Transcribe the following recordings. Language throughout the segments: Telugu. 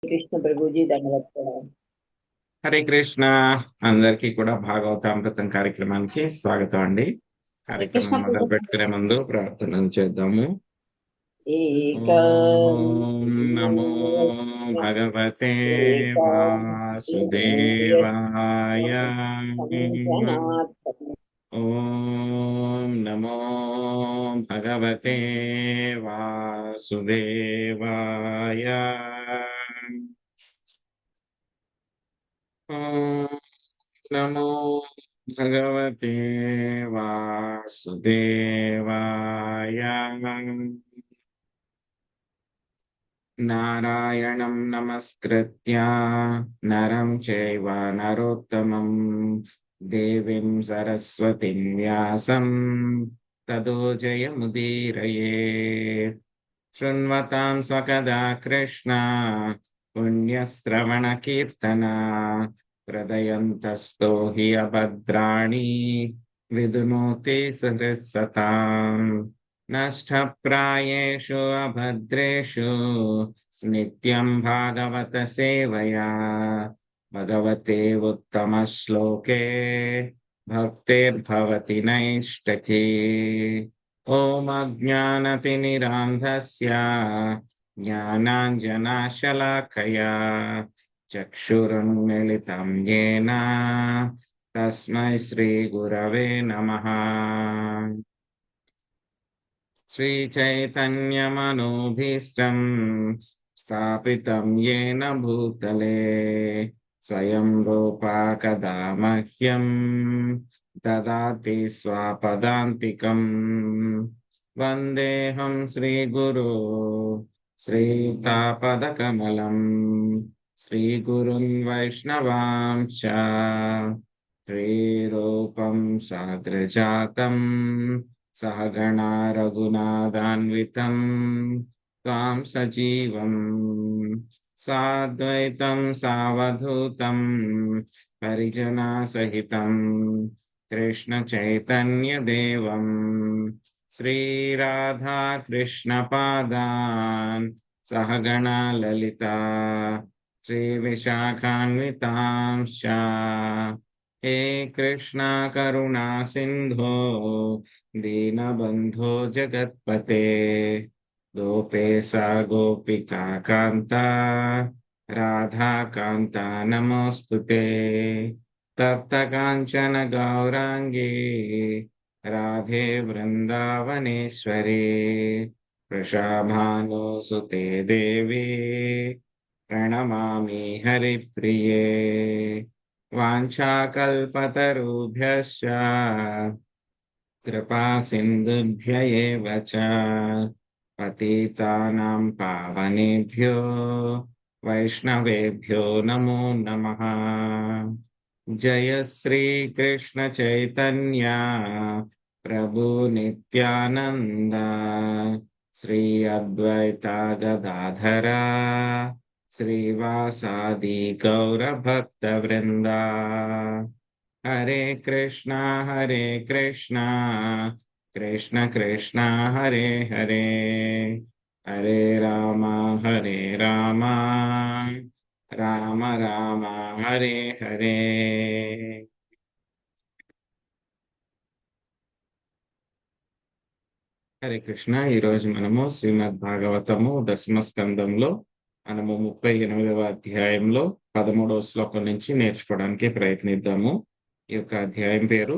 కృష్ణ ప్రభుజీ ధన్యవాद प्रणाम। హరే కృష్ణ. అందరికీ కూడా భాగవతామృతం కార్యక్రమానికి స్వాగతం అండి. हरे కార్యక్రమం कृष्ण మొదలు प्रभु। పెట్టుకునే ముందు ప్రార్థనలు చేద్దాము. एक ఓం నమో భగవతే వాసుదేవాయ. ఓం నమో భగవతే వాసుదేవాయ. ఓం నమో భగవతే వాసుదేవాయ. నారాయణం నమస్కృత్య నరం చైవ నరోత్తమం దేవీం సరస్వతిం వ్యాసం తదో జయముదీరయేత్. శృణ్వతాం స్వకదా కృష్ణ పుణ్యశ్రవణ కీర్తన హృదయంతస్థో హి అభద్రాణి విదునోతి సుహృత్సతాం. నష్టప్రాయేషు అభద్రేషు నిత్యం భాగవత సేవయా భగవతే ఉత్తమ శ్లోకే భక్తిర్భవతి నైష్టకీ. ఓం అజ్ఞానతిమిరాంధస్య జ్ఞానాంజనాశలాకయా చక్షురున్మిళితం యేన తస్మై శ్రీగురవే నమః. శ్రీచైతన్యమనోభీష్టం స్థాపితం యేన భూతలే స్వయం రూపా కదా మహ్యం దదాతి స్వపదాంతికం. వందేహం శ్రీగురు శ్రీయుతాపదకమలం శ్రీగురున్ వైష్ణవాంశ శ్రీరూపం సాగ్రజాతం సహగణా రఘునాథాన్వితం త్వాం సజీవం సాద్వైతం సావధూతం పరిజనా సహితం కృష్ణ చైతన్య దేవం శ్రీరాధా కృష్ణ పాదాన్ సహగణా లలితా శ్రీ విశాఖాన్వితాంశ్చ. హే కృష్ణ కరుణా సింధో దీనబంధో జగత్పతే గోపేశ గోపికా కాంత రాధా కాంత నమోస్తుతే. తప్త కాంచన గౌరాంగీ రాధే వృందావనేశ్వరి వృషభానుసుతే దేవి ప్రణమామి హరిప్రియే. వాంఛాకల్పతరుభ్యశ్చ కృపా సింధుభ్య ఏవ చ పతితానాం పావనేభ్యో వైష్ణవేభ్యో నమో నమః. జయ శ్రీ కృష్ణ చైతన్య ప్రభు నిత్యానంద శ్రీ అద్వైత గదాధర శ్రీవాసాది గౌర భక్త వృంద. హరే కృష్ణ కృష్ణ కృష్ణ హరే హరే హరే రామ రామ రామ హరే హరే. హరే కృష్ణ. ఈరోజు మనము శ్రీమద్ భాగవతము దశమ స్కందంలో మనము 38వ అధ్యాయంలో 13వ శ్లోకం నుంచి నేర్చుకోవడానికి ప్రయత్నిద్దాము. ఈ యొక్క అధ్యాయం పేరు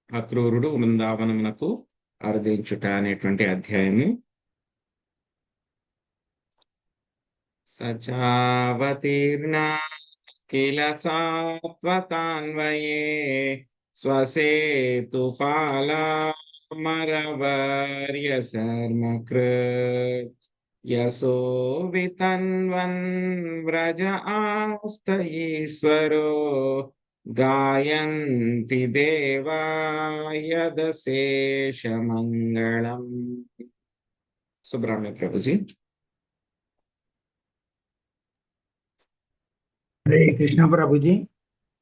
అక్రూరుడు వృందావనమునకు అర్థించుట అనేటువంటి అధ్యాయము. సచావతీర్ణ కిల సాత్వతాన్వయే స్వసేతు పాలమరవర్య శర్మకృత్ యశో వితన్వన్ వ్రజ ఆస్త ఈశ్వరో గాయంతి దేవాయదశేషమంగళం. సుబ్రహ్మణ్య ప్రభుజీ. హరే కృష్ణ ప్రభుజీ.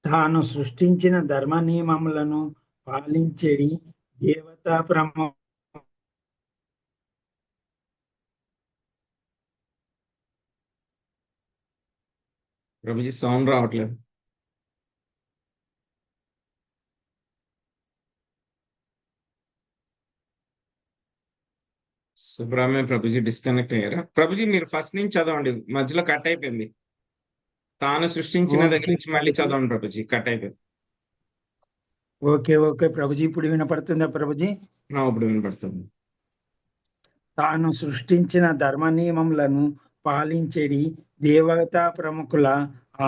తాను సృష్టించిన ధర్మ నియమములను పాలించెడి దేవతా ప్రభుజీ సౌండ్ రావట్లేదు. సుబ్రహ్మణ్య ప్రభుజీ డిస్కనెక్ట్ అయ్యారా? ప్రభుజీ మీరు ఫస్ట్ నుంచి చదవండి, మధ్యలో కట్ అయిపోయింది. తాను సృష్టించిన దగ్గర ఓకే నుంచి మళ్ళీ ప్రభుజీ. చదవండి ప్రభుజీ, కట్ అయిపోయింది. ఓకే ప్రభుజీ, ఇప్పుడు వినపడుతుందా ప్రభుజీ? ఇప్పుడు వినపడుతుంది. తాను సృష్టించిన ధర్మ నియమములను పాలించెడి దేవతా ప్రముఖుల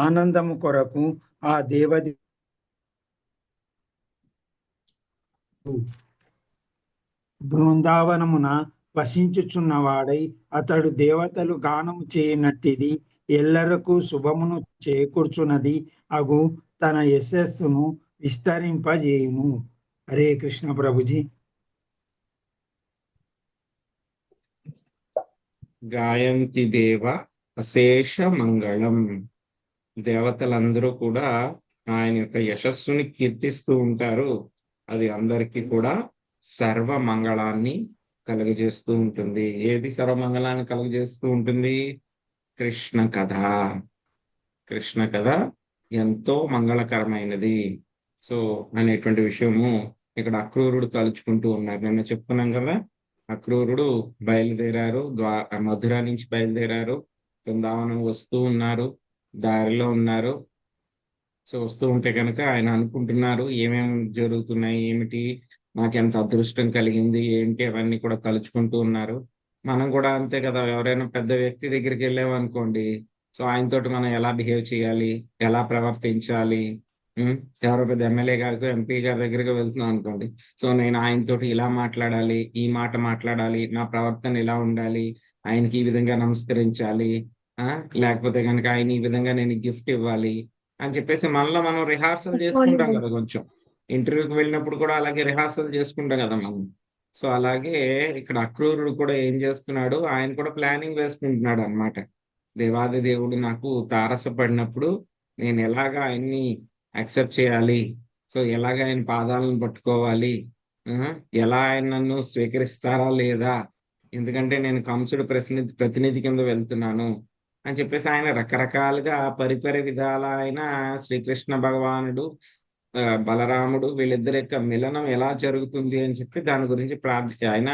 ఆనందము కొరకు ఆ దేవది బృందావనమున వసించుచున్నవాడై అతడు దేవతలు గానము చేయనట్టిది ఎల్లరకు శుభమును చేకూర్చున్నది అగు తన యశస్సును విస్తరింపజేయును. హరే కృష్ణ ప్రభుజీ. గాయంతి దేవ అశేష మంగళం. దేవతలందరూ కూడా ఆయన యొక్క యశస్సుని కీర్తిస్తూ ఉంటారు. అది అందరికీ కూడా సర్వ మంగళాన్ని కలుగజేస్తూ ఉంటుంది. ఏది సర్వమంగళాన్ని కలుగజేస్తూ ఉంటుంది? కృష్ణ కథ. కృష్ణ కథ ఎంతో మంగళకరమైనది. సో అనేటువంటి విషయము ఇక్కడ అక్రూరుడు తలుచుకుంటూ ఉన్నారు. నిన్న చెప్పుకున్నాం కదా, అక్రూరుడు బయలుదేరారు, మధుర నుంచి బయలుదేరారు, బృందావనం వస్తూ ఉన్నారు, దారిలో ఉన్నారు. సో వస్తూ ఉంటే కనుక ఆయన అనుకుంటున్నారు ఏమేమి జరుగుతున్నాయి, ఏమిటి, నాకెంత అదృష్టం కలిగింది ఏంటి, అవన్నీ కూడా తలుచుకుంటూ ఉన్నారు. మనం కూడా అంతే కదా, ఎవరైనా పెద్ద వ్యక్తి దగ్గరికి వెళ్ళామనుకోండి, సో ఆయనతోటి మనం ఎలా బిహేవ్ చేయాలి, ఎలా ప్రవర్తించాలి. ఎవరో పెద్ద ఎమ్మెల్యే గారికి ఎంపీ గారి దగ్గరికి వెళ్తున్నాం అనుకోండి, సో నేను ఆయనతోటి ఇలా మాట్లాడాలి, ఈ మాట మాట్లాడాలి, నా ప్రవర్తన ఇలా ఉండాలి, ఆయనకి ఈ విధంగా నమస్కరించాలి, లేకపోతే కనుక ఆయన ఈ విధంగా నేను గిఫ్ట్ ఇవ్వాలి అని చెప్పేసి మనలో మనం రిహార్సల్ చేసుకుంటాం కదా. కొంచెం ఇంటర్వ్యూకి వెళ్ళినప్పుడు కూడా అలాగే రిహార్సల్ చేసుకుంటాం కదా మనం. సో అలాగే ఇక్కడ అక్రూరుడు కూడా ఏం చేస్తున్నాడు, ఆయన కూడా ప్లానింగ్ వేసుకుంటున్నాడు అన్నమాట. దేవాది దేవుడు నాకు తారసపడినప్పుడు నేను ఎలాగా ఆయన్ని యాక్సెప్ట్ చేయాలి, సో ఎలాగ ఆయన పాదాలను పట్టుకోవాలి, ఎలా ఆయన నన్ను స్వీకరిస్తారా లేదా, ఎందుకంటే నేను కంసుడు ప్రతినిధి కింద వెళ్తున్నాను అని చెప్పేసి ఆయన రకరకాలుగా పరిపరి విధాల ఆయన శ్రీకృష్ణ భగవానుడు, బలరాముడు వీళ్ళిద్దరి యొక్క మిలనం ఎలా జరుగుతుంది అని చెప్పి దాని గురించి ఆయన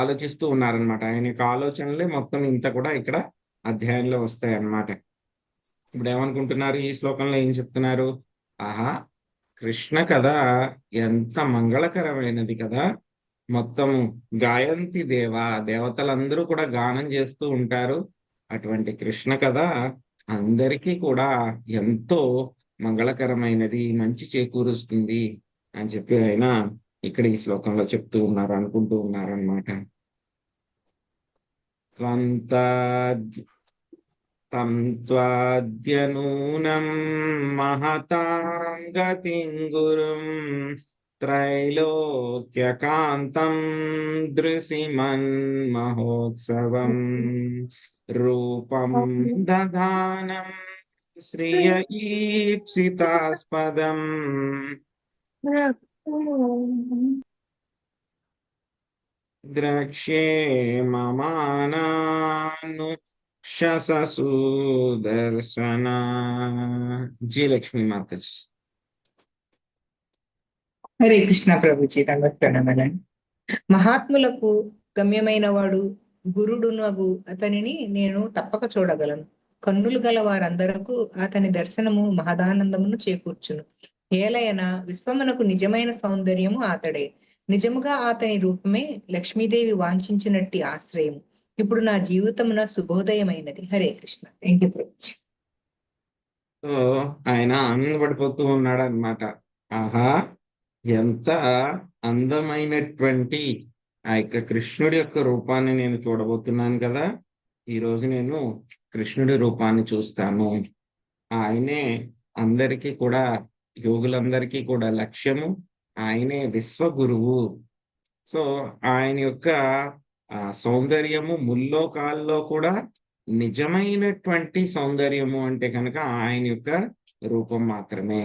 ఆలోచిస్తూ ఉన్నారనమాట. ఆయన యొక్క ఆలోచనలే మొత్తం ఇంత కూడా ఇక్కడ అధ్యాయంలో వస్తాయి అన్నమాట. ఇప్పుడు ఏమనుకుంటున్నారు, ఈ శ్లోకంలో ఏం చెప్తున్నారు? ఆహా, కృష్ణ కథ ఎంత మంగళకరమైనది కదా, మొత్తం గాయంతి దేవతలందరూ కూడా గానం చేస్తూ ఉంటారు. అటువంటి కృష్ణ కథ అందరికీ కూడా ఎంతో మంగళకరమైనది, మంచి చేకూరుస్తుంది అని చెప్పి ఆయన ఇక్కడ ఈ శ్లోకంలో చెప్తూ ఉన్నారు, అనుకుంటూ ఉన్నారన్నమాట. తం త్వాద్యనూనం మహతాం గతిం గురుం త్రైలోక్యకాంతం దృశిమన్ మహోత్సవం రూపం దధానం శ్రియ ఈప్సితాస్పదం ద్రక్ష్యే మమానాను సుదర్శన. జీ లక్ష్మీ మాతాజీ. హరే కృష్ణ ప్రభుజీ, ప్రణామాలండి. మహాత్ములకు గమ్యమైన వాడు గురుడునగు అతనిని నేను తప్పక చూడగలను. కన్నులు గల వారందరకు అతని దర్శనము మహదానందమును చేకూర్చును. ఏలయన విశ్వమునకు నిజమైన సౌందర్యము అతడే. నిజముగా అతని రూపమే లక్ష్మీదేవి వాంఛించినట్టి ఆశ్రయము. ఇప్పుడు నా జీవితమున శుభోదయమైనది. Hare Krishna. Thank you Prabhuji. So ఆయన ఆనందపడిపోతూ ఉన్నాడు అనమాట. ఆహా, ఎంత అందమైనటువంటి ఆ యొక్క కృష్ణుడి యొక్క రూపాన్ని నేను చూడబోతున్నాను కదా. ఈ రోజు నేను కృష్ణుడి రూపాన్ని చూస్తాను. ఆయనే అందరికీ కూడా, యోగులందరికీ కూడా లక్ష్యము. ఆయనే విశ్వగురువు. సో ఆయన యొక్క సౌందర్యము ముల్లోకాల్లో కూడా నిజమైనటువంటి సౌందర్యము అంటే కనుక ఆయన యొక్క రూపం మాత్రమే.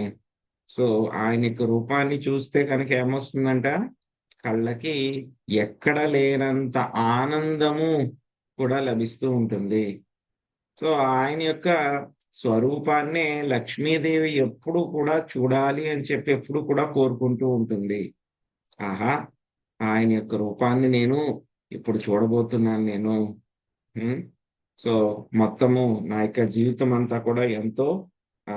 సో ఆయన యొక్క రూపాన్ని చూస్తే కనుక ఏమొస్తుందంట, కళ్ళకి ఎక్కడ లేనంత ఆనందము కూడా లభిస్తూ ఉంటుంది. సో ఆయన యొక్క స్వరూపాన్నే లక్ష్మీదేవి ఎప్పుడు కూడా చూడాలి అని చెప్పి ఎప్పుడు కూడా కోరుకుంటూ ఉంటుంది. ఆహా, ఆయన యొక్క రూపాన్ని నేను ఇప్పుడు చూడబోతున్నాను నేను. సో మొత్తము నా యొక్క జీవితం అంతా కూడా ఎంతో ఆ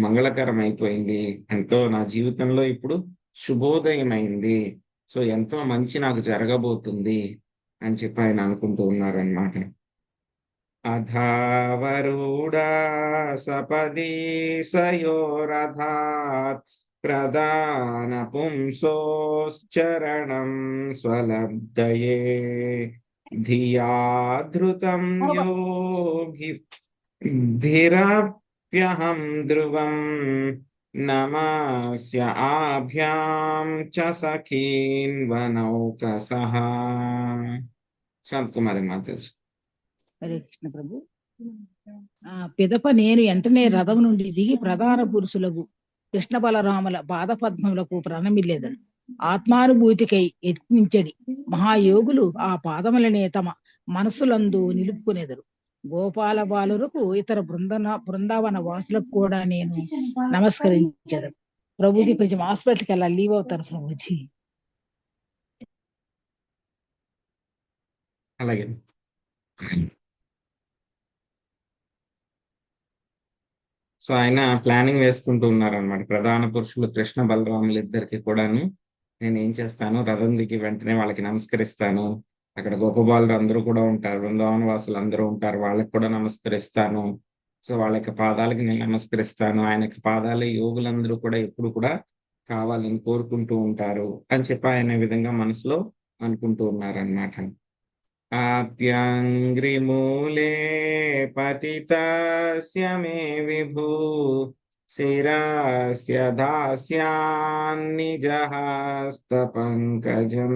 మంగళకరం అయిపోయింది. ఎంతో నా జీవితంలో ఇప్పుడు శుభోదయం అయింది. సో ఎంతో మంచి నాకు జరగబోతుంది అని చెప్పి ఆయన అనుకుంటూ ఉన్నారనమాట. అథావరూఢా సపదీ సయోరథాత్ ప్రధాన పుంసోశ్చరణం స్వలబ్ధయే ధియాధృతం యోగిభిరప్యహం ధ్రువం నమస్య ఆభ్యాం చ సఖీన్ వనౌకసః. శాంతకుమారి మాతాజీ. హరే కృష్ణ ప్రభు. పిదప నేను వెంటనే రథం నుండి దిగి ప్రధాన పురుషులకు కృష్ణ బలరాముల పాదపద్మములకు ప్రణమిల్లేదను. ఆత్మానుభూతికై యత్నించడి మహాయోగులు ఆ పాదములనే తమ మనసులందు నిలుపుకునేదరు. గోపాల బాలురకు ఇతర బృందావన వాసులకు కూడా నేను నమస్కరించేదను. ప్రభుజీ కొంచెం హాస్పిటల్కి వెళ్ళాలి, లీవ్ అవుతారు ప్రభుజీ. అలాగే. సో ఆయన ప్లానింగ్ వేసుకుంటూ ఉన్నారనమాట. ప్రధాన పురుషులు కృష్ణ బలరాములు ఇద్దరికి కూడాను నేను ఏం చేస్తాను, రథం దిగి వెంటనే వాళ్ళకి నమస్కరిస్తాను. అక్కడ గోపబాలురు అందరూ కూడా ఉంటారు, బృందావన వాసులు అందరూ ఉంటారు, వాళ్ళకి కూడా నమస్కరిస్తాను. సో వాళ్ళ యొక్క పాదాలకి నేను నమస్కరిస్తాను. ఆయన యొక్క పాదాలు యోగులందరూ కూడా ఎప్పుడు కూడా కావాలని కోరుకుంటూ ఉంటారు అని చెప్పి ఆయన విధంగా మనసులో అనుకుంటూ ఉన్నారనమాట. ఆప్యాంగ్రిమూలే పతితస్య మే విభూ శిరస్య దాస్యాన్నిజహస్తపంకజం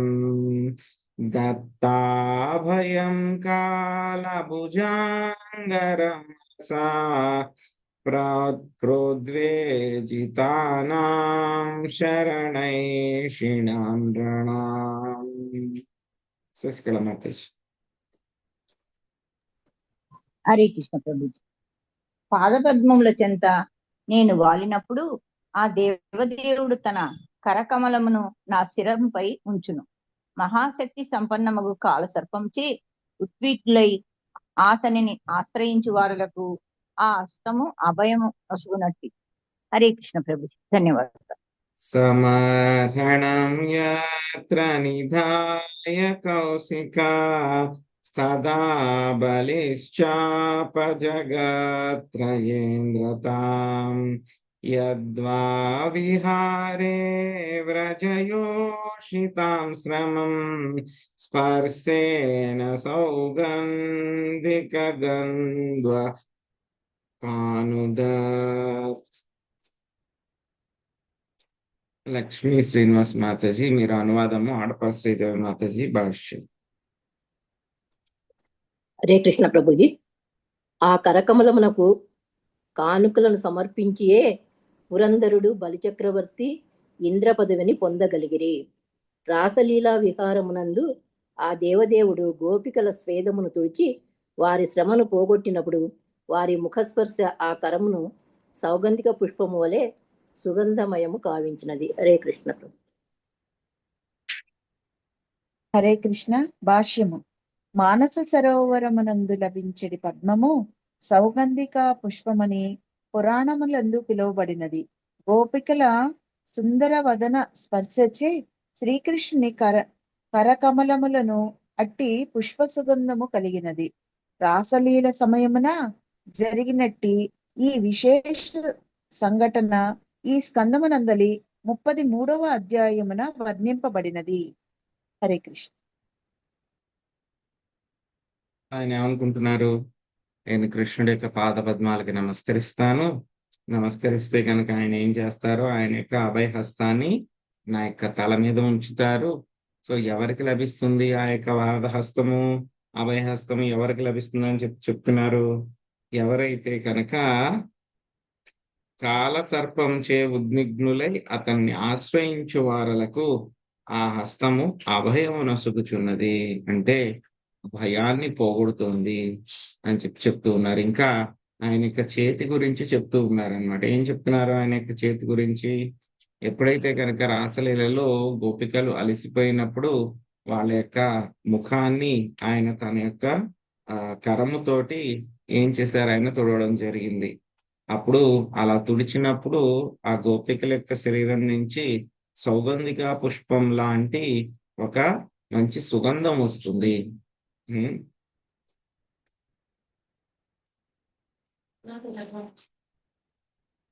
దత్తాభయం కాలభుజాంగరం సా ప్రోద్వేజితానాం శరణైషిణాం నృణాం. శశికళ మాతాజీ. హరే కృష్ణ ప్రభుజీ. పాదపద్మముల చెంత నేను వాలినప్పుడు ఆ దేవదేవుడు తన కరకమలమును నా శిరంపై ఉంచును. మహాశక్తి సంపన్నమగు కాల సర్పంచే ఉద్విగ్లై అతనిని ఆశ్రయించు వారులకు ఆ హస్తము అభయము వసుగునట్టి. హరే కృష్ణ ప్రభుజీ, ధన్యవాదాలు. సమర్హణం యత్ర నిధాయ కౌశికా స్తదా బలిశ్చాపజగత్రయేంద్రతాం యద్వా విహారే వ్రజయోషితాం శ్రమం స్పర్శేన సౌగంధికగంధ్వ పానుదత్. లక్ష్మీ శ్రీనివాస్ మాతాజీ మీరు అనువాదము, ఆడపా శ్రీదేవి మాతాజీ భాష్యం. హరే కృష్ణ ప్రభుజీ. ఆ కరకమలమునకు కానుకలను సమర్పించియే పురంధరుడు బలిచక్రవర్తి ఇంద్ర పదవిని పొందగలిగిరి. రాసలీలా విహారమునందు ఆ దేవదేవుడు గోపికల స్వేదమును తుడిచి వారి శ్రమను పోగొట్టినప్పుడు వారి ముఖస్పర్శ ఆ కరమును సౌగంధిక పుష్పము వలె సుగంధమయము కావించినది. హరే కృష్ణ ప్రభు. హరే కృష్ణ భాష్యము. మానస సరోవరమునందు లభించడి పద్మము సౌగంధిక పుష్పమని పురాణములందు పిలువబడినది. గోపికల సుందర వదన స్పర్శచే శ్రీకృష్ణుని కరకమలములను అట్టి పుష్ప సుగంధము కలిగినది. రాసలీల సమయమున జరిగినట్టి ఈ విశేష సంఘటన ఈ స్కందమునందలి 33వ అధ్యాయమున వర్ణింపబడినది. హరే కృష్ణ. ఆయన ఏమనుకుంటున్నారు, నేను కృష్ణుడి యొక్క పాద పద్మాలకి నమస్కరిస్తాను, నమస్కరిస్తే కనుక ఆయన ఏం చేస్తారో ఆయన యొక్క అభయహస్తాన్ని నా యొక్క తల మీద ఉంచుతారు. సో ఎవరికి లభిస్తుంది ఆ యొక్క వాదహస్తము, అభయహస్తము ఎవరికి లభిస్తుంది అని చెప్తున్నారు? ఎవరైతే కనుక కాల సర్పం చే ఉద్విగ్నులై అతన్ని ఆశ్రయించు వారలకు ఆ హస్తము అభయము నసుగుచున్నది, అంటే భయాన్ని పోగొడుతుంది అని చెప్తూ ఉన్నారు. ఇంకా ఆయన యొక్క చేతి గురించి చెప్తూ ఉన్నారనమాట. ఏం చెప్తున్నారు ఆయన యొక్క చేతి గురించి? ఎప్పుడైతే కనుక రాసలీలలో గోపికలు అలసిపోయినప్పుడు వాళ్ళ యొక్క ముఖాన్ని ఆయన తన యొక్క కరముతోటి ఏం చేశారు, ఆయన తుడవడం జరిగింది. అప్పుడు అలా తుడిచినప్పుడు ఆ గోపికల యొక్క శరీరం నుంచి సౌగంధిక పుష్పం లాంటి ఒక మంచి సుగంధం వస్తుంది.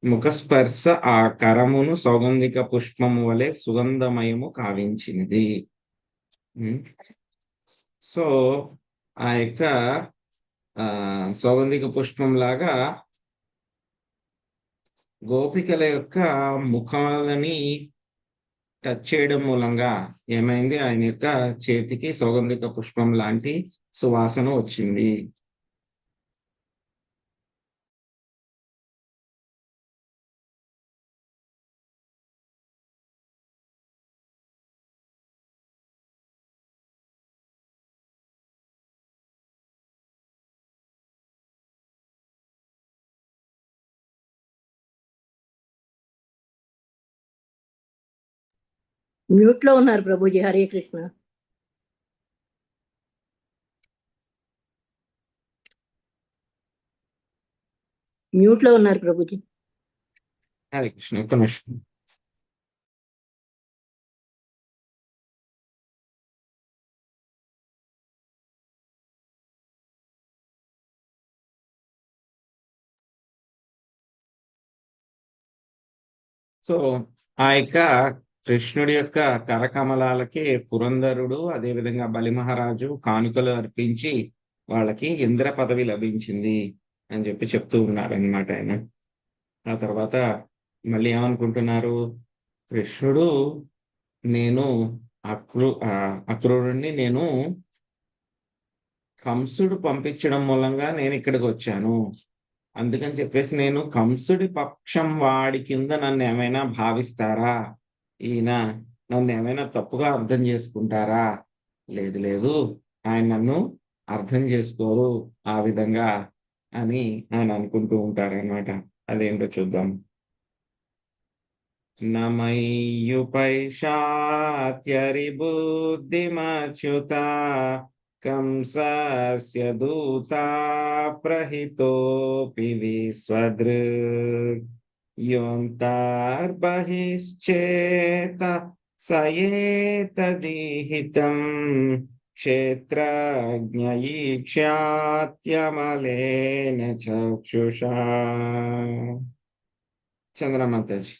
ముఖస్పర్శ ఆ కరమును సౌగంధిక పుష్పము వలె సుగంధమయము కావించినది. సో ఆ యొక్క సౌగంధిక పుష్పం లాగా గోపికల యొక్క ముఖాలని టచ్ చేయడం మూలంగా ఏమైంది, ఆయన యొక్క చేతికి సౌగంధిక పుష్పం లాంటి సువాసన వచ్చింది. మ్యూట్ లో ఉన్నారు ప్రభుజీ. హరే కృష్ణ. మ్యూట్ లో ఉన్నారు ప్రభుజీ. హరే కృష్ణ. ఒక్క నిమిషం. సో ఆ యొక్క కృష్ణుడి యొక్క కరకమలాలకి పురంధరుడు అదేవిధంగా బలిమహారాజు కానుకలు అర్పించి వాళ్ళకి ఇంద్ర పదవి లభించింది అని చెప్పి చెప్తూ ఉన్నారనమాట ఆయన. ఆ తర్వాత మళ్ళీ ఏమనుకుంటున్నారు, కృష్ణుడు నేను అక్రూరుణ్ణి నేను కంసుడు పంపించడం మూలంగా నేను ఇక్కడికి వచ్చాను, అందుకని చెప్పేసి నేను కంసుడి పక్షం వాడి కింద నన్ను ఏమైనా భావిస్తారా, ఈయన నన్ను ఏమైనా తప్పుగా అర్థం చేసుకుంటారా? లేదు లేదు, ఆయన నన్ను అర్థం చేసుకోరు ఆ విధంగా అని ఆయన అనుకుంటూ ఉంటారన్నమాట. అదేంటో చూద్దాం. నమయ్యుపైషాత్యరిబుద్ధిమచ్యుత కంసస్య దూతా ప్రహితోపి విశ్వదృక్ యోంతర్బహిశ్చేత సయేతదీహితం క్షేత్రజ్ఞయీక్ష్యాత్యమలేన చక్షుషా. చంద్రమాతాజీ.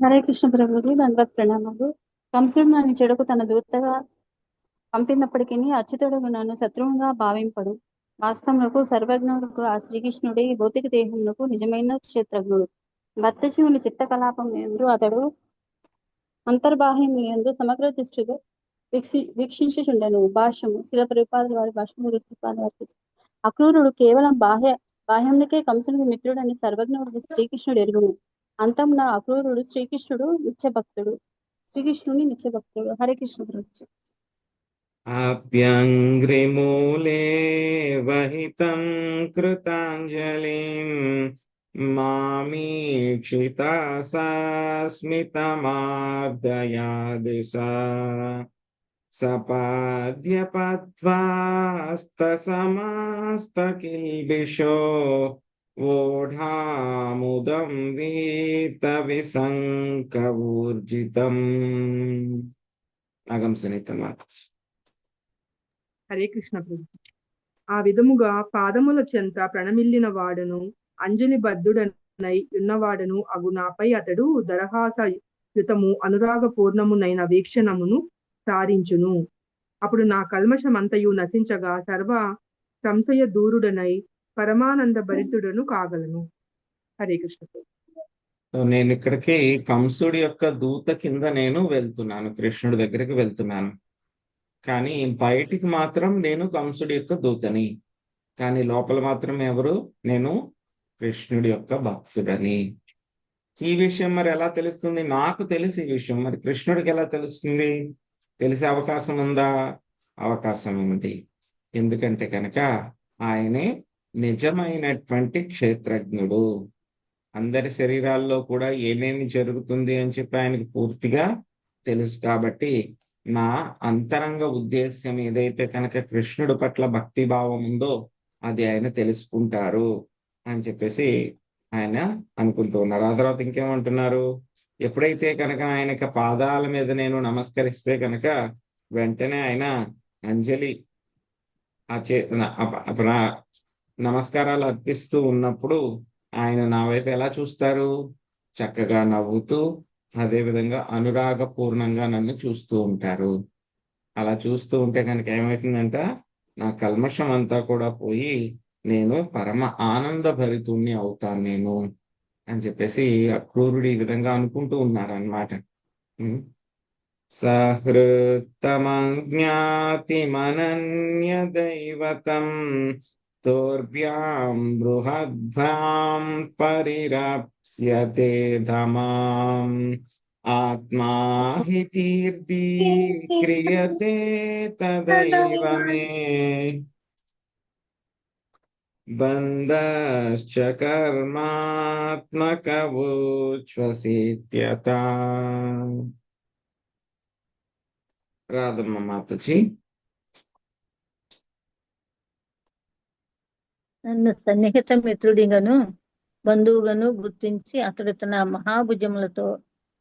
హరే కృష్ణ ప్రభుజీ, దండవత్ ప్రణామాలు. కంసుడు నన్ను చెడుకు తన దూతగా పంపినప్పటికీ అచ్యుతుడు నన్ను శత్రువుగా భావింపడు. వాస్తవములకు సర్వజ్ఞుడుకు ఆ శ్రీకృష్ణుడి భౌతిక దేహమునకు నిజమైన క్షేత్రజ్ఞుడు. భక్తజీవుని చిత్త కలాపం ఎందు అతడు అంతర్బాహ్యం ఎందు సమగ్ర దృష్టిగా వీక్షించుచుండెను. భాష్యము శిల ప్రభుపాదుల వారి భాష్యము అక్రూరుడు కేవలం బాహ్యమునికే కంసునికి మిత్రుడని సర్వజ్ఞుడు శ్రీకృష్ణుడు ఎరుగును. అంతమున అక్రూరుడు శ్రీకృష్ణుని నిత్యభక్తుడు. హరే కృష్ణ ప్రభుజీ. ఆప్యంగ్రిమూలే వహితం కృతాంజలిం మామీక్షితా స్మితమార్దయాదిశా సపాద్యపద్వాస్తసమాస్తకిల్బిషో ఓఢాముదం వీత విసంకవూర్జితం. నాగం సునీత మాత. హరే కృష్ణ ప్రభు. ఆ విధముగా పాదముల చెంత ప్రణమిల్లిన వాడను అంజలి బద్ధుడనై ఉన్నవాడను అగు నాపై అతడు దరహాసయుతము అనురాగ పూర్ణమునైన వీక్షణమును సారించును. అప్పుడు నా కల్మషమంతయు నశించగా సర్వ సంశయ దూరుడనై పరమానంద భరితుడను కాగలను. హరే కృష్ణ. నేను ఇక్కడికి కంసుడి యొక్క దూత కింద నేను వెళ్తున్నాను, కృష్ణుడి దగ్గరికి వెళ్తున్నాను. కానీ బయటికి మాత్రం నేను కంసుడి యొక్క దూతని, కానీ లోపల మాత్రం ఎవరు, నేను కృష్ణుడి యొక్క భక్తుడని. ఈ విషయం మరి ఎలా తెలుస్తుంది? నాకు తెలిసి ఈ విషయం మరి కృష్ణుడికి ఎలా తెలుస్తుంది? తెలిసే అవకాశం ఉందా? అవకాశం ఉంది. ఎందుకంటే కనుక ఆయనే నిజమైనటువంటి క్షేత్రజ్ఞుడు. అందరి శరీరాల్లో కూడా ఏమేమి జరుగుతుంది అని చెప్పి ఆయనకి పూర్తిగా తెలుసు. కాబట్టి నా అంతరంగ ఉద్దేశ్యం ఏదైతే కనుక కృష్ణుడి పట్ల భక్తి భావం ఉందో అది ఆయన తెలుసుకుంటారు అని చెప్పేసి ఆయన అనుకుంటూ ఉన్నారు. ఆ తర్వాత ఇంకేమంటున్నారు, ఎప్పుడైతే కనుక ఆయనకి పాదాల మీద నేను నమస్కరిస్తే కనుక వెంటనే ఆయన అంజలి నమస్కారాలు అర్పిస్తూ ఉన్నప్పుడు ఆయన నా వైపు ఎలా చూస్తారు, చక్కగా నవ్వుతూ అదేవిధంగా అనురాగపూర్ణంగా నన్ను చూస్తూ ఉంటారు. అలా చూస్తూ ఉంటే కనుక ఏమవుతుందంట, నా కల్మషం అంతా కూడా పోయి నేను పరమ ఆనంద భరితుణ్ణి అవుతాను నేను అని చెప్పేసి అక్రూరుడు ఈ విధంగా అనుకుంటూ ఉన్నారన్నమాట. సహృత్తమజ్ఞాతిమనన్య దైవతం తోర్భ్యాం బృహద్భ్యాం పరిరప్స్యతే ధమాం ఆత్మా హి తీర్థీ క్రియతే తదైవ మే బంధశ్చ కర్మాత్మకవోచ్ఛ్వసిత్యత. రాధమ్మ మాతజీ. నన్ను సన్నిహిత మిత్రుడిగాను బంధువుగాను గుర్తించి అతడు తన మహాభుజములతో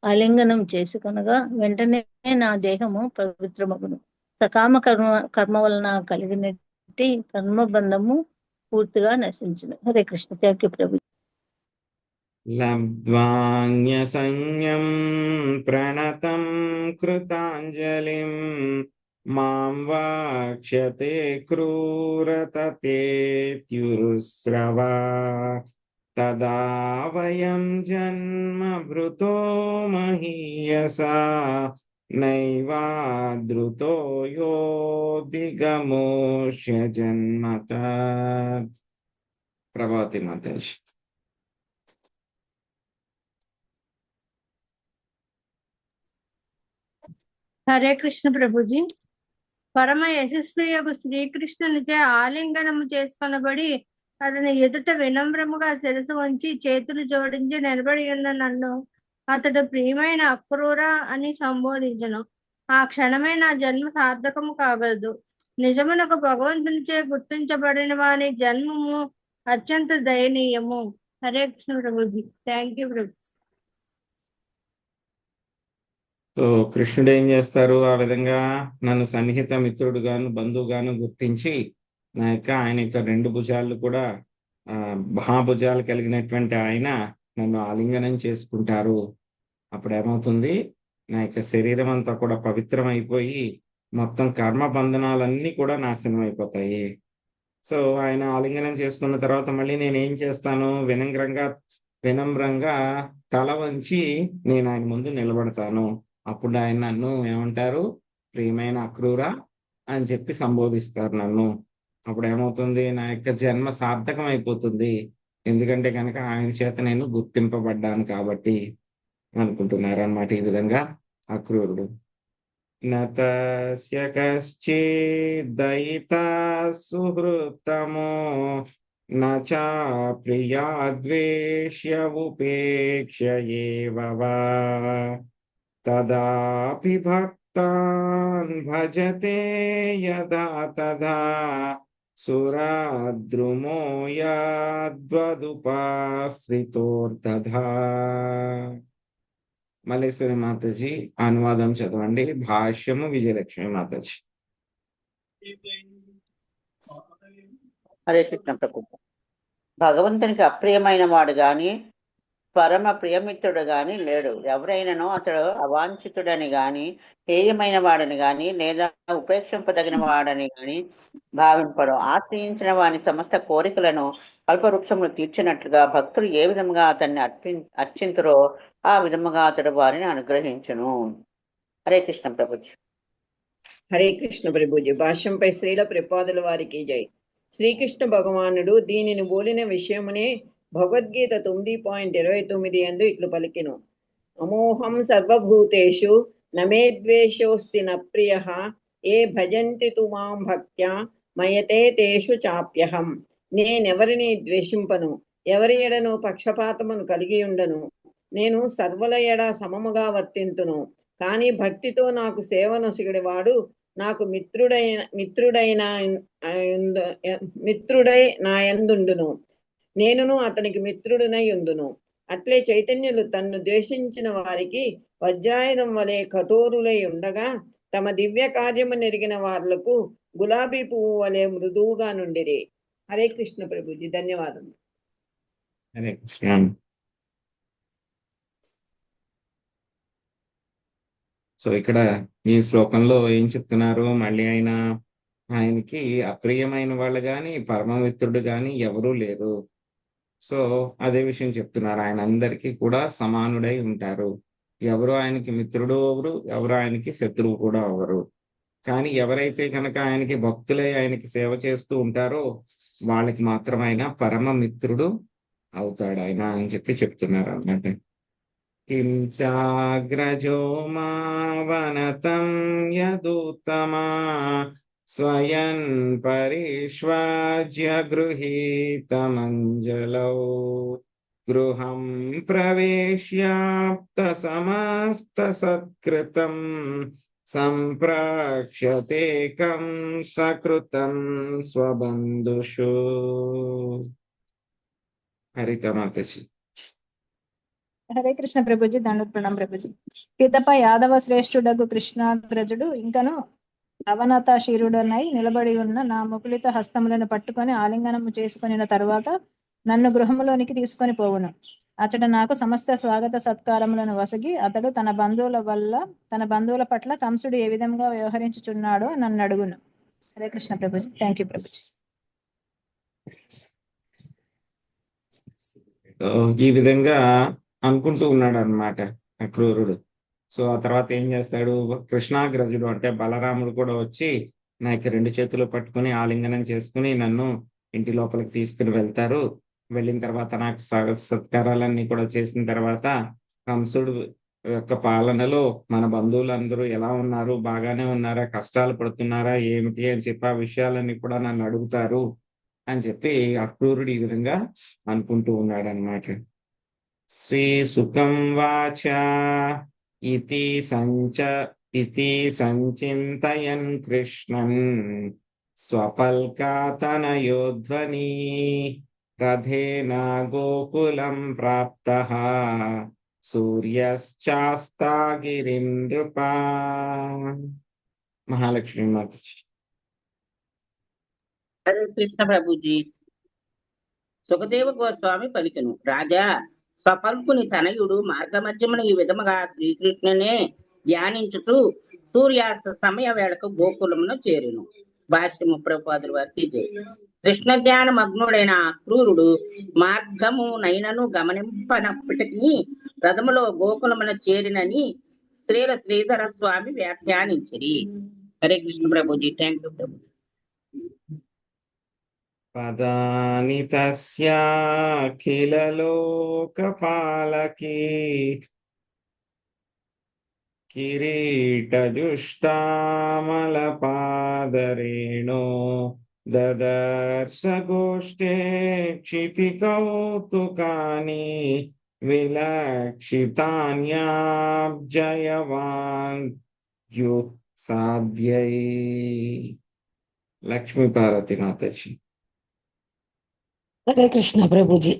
ఆలింగనం చేసుకొనగా వెంటనే నా దేహము పవిత్రమగును. సకామ కర్మ వలన కలిగినట్టి కర్మబంధము పూర్తిగా నశించును. హరే కృష్ణ. థ్యాంక్ యూ ప్రభు. లబ్ధ్వాన్య సంజ్ఞం ప్రణతం కృతాంజలిం మాం వాక్ష్యతే క్రూరతతేత్యురుస్రవా తదా వయం జన్మభృతో మహీయసా నైవాదృతో యోధిగమోష్య జన్మత. ప్రభావతి మాతాజీ. హరే కృష్ణ ప్రభుజీ. పరమ యశస్వియగు శ్రీకృష్ణునిచే ఆలింగనము చేసుకొనబడి అతని ఎదుట వినమ్రముగా శిరసు వంచి చేతులు జోడించి నిలబడి ఉన్న నన్ను అతడు ప్రియమైన అక్రూర అని సంబోధించను. ఆ క్షణమే నా జన్మ సార్థకము కాగలదు. నిజమునకు భగవంతునిచే గుర్తించబడిన వాని జన్మము అత్యంత దయనీయము. Hare Krishna Prabhuji. Thank you Prabhu. So కృష్ణుడు ఏం చేస్తారు, ఆ విధంగా నన్ను సన్నిహిత మిత్రుడుగాను బంధువుగాను గుర్తించి ఆయన యొక్క రెండు భుజాలు కూడా మహాభుజాలు కలిగినటువంటి ఆయన నన్ను ఆలింగనం చేసుకుంటారు. అప్పుడు ఏమవుతుంది, నా యొక్క శరీరం అంతా కూడా పవిత్రం అయిపోయి మొత్తం కర్మ బంధనాలన్నీ కూడా నాశనం అయిపోతాయి. సో ఆయన ఆలింగనం చేసుకున్న తర్వాత మళ్ళీ నేను ఏం చేస్తాను, వినమ్రంగా తల వంచి నేను ఆయన ముందు నిలబడతాను. అప్పుడు ఆయన నన్ను ఏమంటారు, ప్రియమైన అక్రూర అని చెప్పి సంబోధిస్తారు నన్ను. అప్పుడు ఏమవుతుంది, నా యొక్క జన్మ సార్థకం అయిపోతుంది. ఎందుకంటే కనుక ఆయన చేత నేను గుర్తింపబడ్డాను కాబట్టి అనుకుంటున్నారు అన్నమాట. ఈ విధంగా అక్రూరుడు. నతస్య కశ్చిదయితా సుహృత్తమో నచా ప్రియా ద్వేష్య ఉపేక్ష్య ఏవ వా తదాపి భక్తాన్ భజతే యదా తదా సురాద్రుమో యాద్వదుపాశ్రితోర్తథా. మల్లేశ్వరి మాతాజీ అనువాదం చదవండి. భాష్యము విజయలక్ష్మి మాతాజీ. హరే కృష్ణ ప్రభు. భగవంతునికి అప్రియమైన వాడు గాని పరమ ప్రియమిత్రుడు గాని లేడు. ఎవరైనానో అతడు అవాంఛితుడని గాని హేయమైన వాడని గాని లేదా ఉపేక్షింపదగిన వాడని గాని భావింపడు. ఆశ్రయించిన వాని సమస్త కోరికలను కల్పవృక్షములు తీర్చినట్లుగా భక్తులు ఏ విధముగా అతన్ని అర్చింతురో ఆ విధముగా అతడు వారిని అనుగ్రహించును. హరే కృష్ణ ప్రభుజీ. హరే కృష్ణ ప్రభుజీ. భాష్యంపై శ్రీల ప్రపాదుల వారికి జై. శ్రీకృష్ణ భగవానుడు దీనిని బోలిన విషయమునే భగవద్గీత 9.29 యందు ఇట్లు పలికెను. అమోహం సర్వభూతేషు నమే ద్వేషోస్తి న ప్రియః ఏ భజంతి తు మాం భక్త్యా మయతే తేషు చాప్యహం. నేనెవరిని ద్వేషింపను, ఎవరి ఎడను పక్షపాతమును కలిగి ఉండను. నేను సర్వుల ఎడ సమముగా వర్తింతును. కానీ భక్తితో నాకు సేవనొసగిడి వాడు నాకు మిత్రుడై నా యందుండును. నేనును అతనికి మిత్రుడినై ఉందును. అట్లే చైతన్యులు తన్ను ద్వేషించిన వారికి వజ్రాయుధం వలె కఠోరులై ఉండగా, తమ దివ్య కార్యము నెరిగిన వాళ్లకు గులాబీ పువ్వు వలె మృదువుగా నుండిరి. హరే కృష్ణ ప్రభుజీ, ధన్యవాదములు. హరే కృష్ణ. సో ఇక్కడ ఈ శ్లోకంలో ఏం చెప్తున్నారు, మళ్ళీ ఆయనకి అప్రియమైన వాళ్ళు గాని పరమమిత్రుడు గాని ఎవరూ లేరు. సో అదే విషయం చెప్తున్నారు, ఆయన అందరికీ కూడా సమానుడై ఉంటారు. ఎవరు ఆయనకి మిత్రుడు అవరు, ఎవరు ఆయనకి శత్రువు కూడా అవరు. కానీ ఎవరైతే కనుక ఆయనకి భక్తులై ఆయనకి సేవ చేస్తూ ఉంటారో వాళ్ళకి మాత్రం ఆయన పరమ మిత్రుడు అవుతాడు ఆయన అని చెప్తున్నారు అన్నమాట. కించాగ్రజో మావనతం యదుత్తమా స్వయం పరిష్వాజ్య గృహీతమంజలౌ గృహం ప్రవేశ్యాప్త సమస్త సత్కృతం సంప్రాక్ష్యతేకం సకృతం స్వబంధుషు. హరితమాతజీ. హరే కృష్ణ ప్రభుజీ, దండోత్ ప్రణాం ప్రభుజీ. పిదప యాదవ శ్రేష్ఠుడగు కృష్ణాగ్రజుడు ఇంకను అవనతాశీరుడనై నిలబడి ఉన్న నా ముకులిత హస్తములను పట్టుకొని ఆలింగనము చేసుకొనిన తరువాత నన్ను గృహములోనికి తీసుకొని పోవును. అతడు నాకు సమస్త స్వాగత సత్కారములను వసగి అతడు తన బంధువుల పట్ల కంసుడు ఏ విధంగా వ్యవహరించుచున్నాడో నన్ను అడుగును. హరే కృష్ణ ప్రభుజీ. Thank you Prabhuji. ఈ విధంగా అనుకుంటూ ఉన్నాడు అనమాట అక్రూరుడు. సో ఆ తర్వాత ఏం చేస్తాడు, కృష్ణాగ్రజుడు అంటే బలరాముడు కూడా వచ్చి నాకు 2 చేతులు పట్టుకుని ఆలింగనం చేసుకుని నన్ను ఇంటి లోపలికి తీసుకుని వెళ్తారు. వెళ్ళిన తర్వాత నాకు స్వాగత సత్కారాలన్నీ కూడా చేసిన తర్వాత కంసుడు యొక్క పాలనలో మన బంధువులందరూ ఎలా ఉన్నారు, బాగానే ఉన్నారా, కష్టాలు పడుతున్నారా ఏమిటి అని చెప్పి ఆ విషయాలన్నీ కూడా నన్ను అడుగుతారు అని చెప్పి అక్రూరుడు ఈ విధంగా అనుకుంటూ ఉన్నాడు అనమాట. శ్రీ సుఖం వాచ ఇతి సంచింతయన్ కృష్ణన్ స్వపల్కాతనయోధ్వని రథేన గోకులం ప్రాప్తః సూర్యశ్చాస్తాగిరిం నృపా. మహాలక్ష్మి మాతాజీ. హరే కృష్ణ ప్రభుజీ. సుఖదేవ గోస్వామి పలికెను, రాజా, స్వపల్కుని తనయుడు మార్గమధ్యమున ఈ విధముగా శ్రీకృష్ణునే ధ్యానించుతూ సూర్యాస్త సమయ వేళకు గోకులమును చేరును. భాష్యము ప్రభుపాదుల వారికి జై. కృష్ణ ధ్యాన మగ్నుడైన అక్రూరుడు మార్గము నైనను గమనింపనప్పటికీ రథములో గోకులమున చేరినని శ్రీధర స్వామి వ్యాఖ్యానించిరి. హరే కృష్ణ ప్రభుజీ. థ్యాంక్ యూ ప్రభు. పదాని తస్యాఖిల లోకపాలకీ కిరీటజుష్టామలపాదరేణో దదర్శ గోష్ఠే క్షితి కౌతుకాని విలక్షితాన్యాబ్జయవాంగ్యు సాధ్యై. లక్ష్మీ పార్వతి మాతాజీ. హరే కృష్ణ ప్రభుజీ.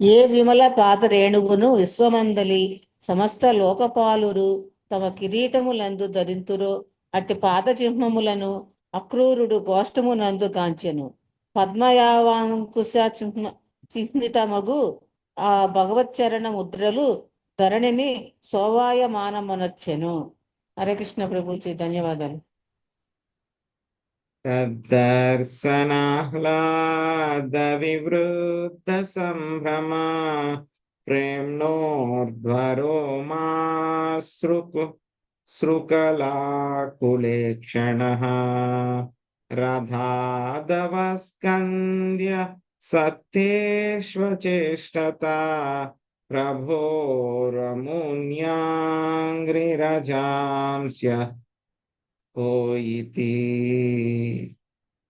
ఏ విమల పాత రేణుగును విశ్వమందలి సమస్త లోకపాలురు తమ కిరీటములందు ధరింతురో అట్టి పాద చిహ్నములను అక్రూరుడు గోష్టమునందు గాంచెను. పద్మయావాంకుశ చిహ్నితమగు ఆ భగవచ్చరణ ముద్రలు ధరణిని శోభాయమానమునర్చెను. హరే కృష్ణ ప్రభుజీ. ధన్యవాదాలు. తద్దర్శనాహ్లాద వివృద్ధ సంభ్రమా ప్రేమ్నోర్ధ్వరోమాశ్రుకలాకులేక్షణః రథాదవస్కంద్య సత్యేష్వచేష్టతా ప్రభోరమున్యాంగ్రిరజాంస్య పోయితి.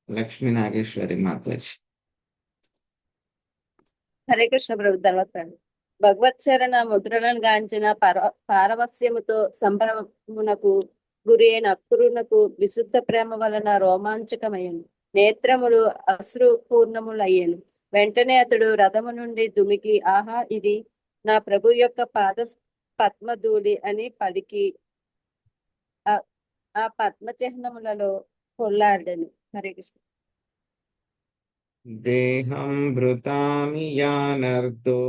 లక్ష్మీ నాగేశ్వరి మాతాజీ. హరే కృష్ణ ప్రభు. ధన్యవాదాలు. భగవత్చరణ ముద్రలను గాంచిన పారవస్యముతో సంభ్రమమునకు గురి అయిన అక్రూరునకు విశుద్ధ ప్రేమ వలన రోమాంచకమయ్యను. నేత్రములు అశ్రుపూర్ణములయ్యాను. వెంటనే అతడు రథము నుండి దుమికి, ఆహా, ఇది నా ప్రభు యొక్క పాద పద్మధూళి అని పలికి ఆ పద్మ చిహ్నములలో కొల్లాడను. హరే కృష్ణ. దేహం భృతామి యానర్దో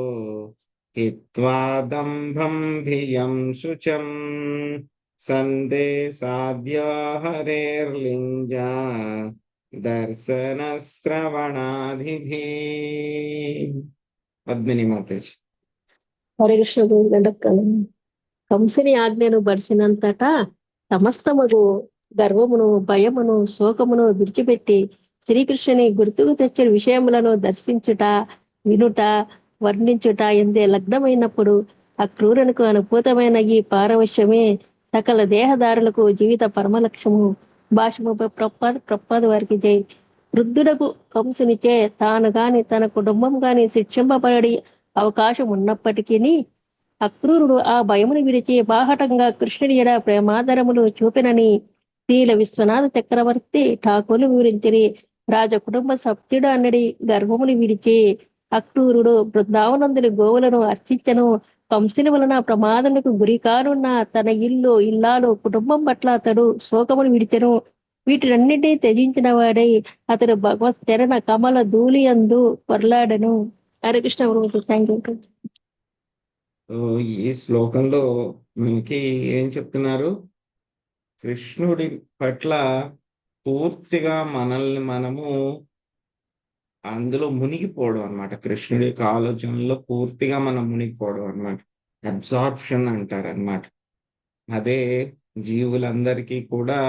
హిత్వా దంభం భియం శుచం సందేశాద్య హరేర్లింగ దర్శన శ్రవణాధిభి. పద్మిని మాతాజీ. హరే కృష్ణ గండక్కలం. కంసుని ఆజ్ఞను బడిసినంతటా సమస్తముగు గర్వమును భయమును శోకమును విడిచిపెట్టి శ్రీకృష్ణుని గుర్తుకు తెచ్చిన విషయములను దర్శించుట వినుట వర్ణించుట ఎందే లగ్నమైనప్పుడు ఆ క్రూరునికి అనుభూతమైన ఈ పారవశ్యమే సకల దేహదారులకు జీవిత పరమలక్ష్యము. భాషముపై ప్రపాద వారికి జై. వృద్ధుడకు కంసునిచే తాను గాని తన కుటుంబం గాని శిక్షింపబడి అవకాశం ఉన్నప్పటికీ అక్రూరుడు ఆ భయమును విడిచి బాహటంగా కృష్ణుడి ఎడ ప్రేమాదరములు చూపినని శ్రీల విశ్వనాథ చక్రవర్తి ఠాకూర్లు వివరించిరి. రాజ కుటుంబ సభ్యుడు అన్నడి గర్వమును విడిచి అక్రూరుడు బృందావనందుని గోవులను అర్చించను. కంసుని వలన ప్రమాదములకు గురి కానున్న తన ఇల్లు ఇల్లాలు కుటుంబం పట్ల అతడు శోకమును విడిచెను. వీటినన్నిటినీ త్యజించిన వాడై అతడు భగవత్ చరణ కమల ధూళి అందు పొరలాడను. హరే కృష్ణ. Thank you. ఈ శ్లోకంలో మనకి ఏం చెప్తున్నారు? కృష్ణుడి పట్ల పూర్తిగా మనల్ని మనము అందులో మునిగిపోవడం అనమాట. కృష్ణుడి యొక్క ఆలోచనలో పూర్తిగా మనం మునిగిపోవడం అనమాట. అబ్సార్ప్షన్ అంటారు అనమాట. అదే జీవులందరికీ కూడా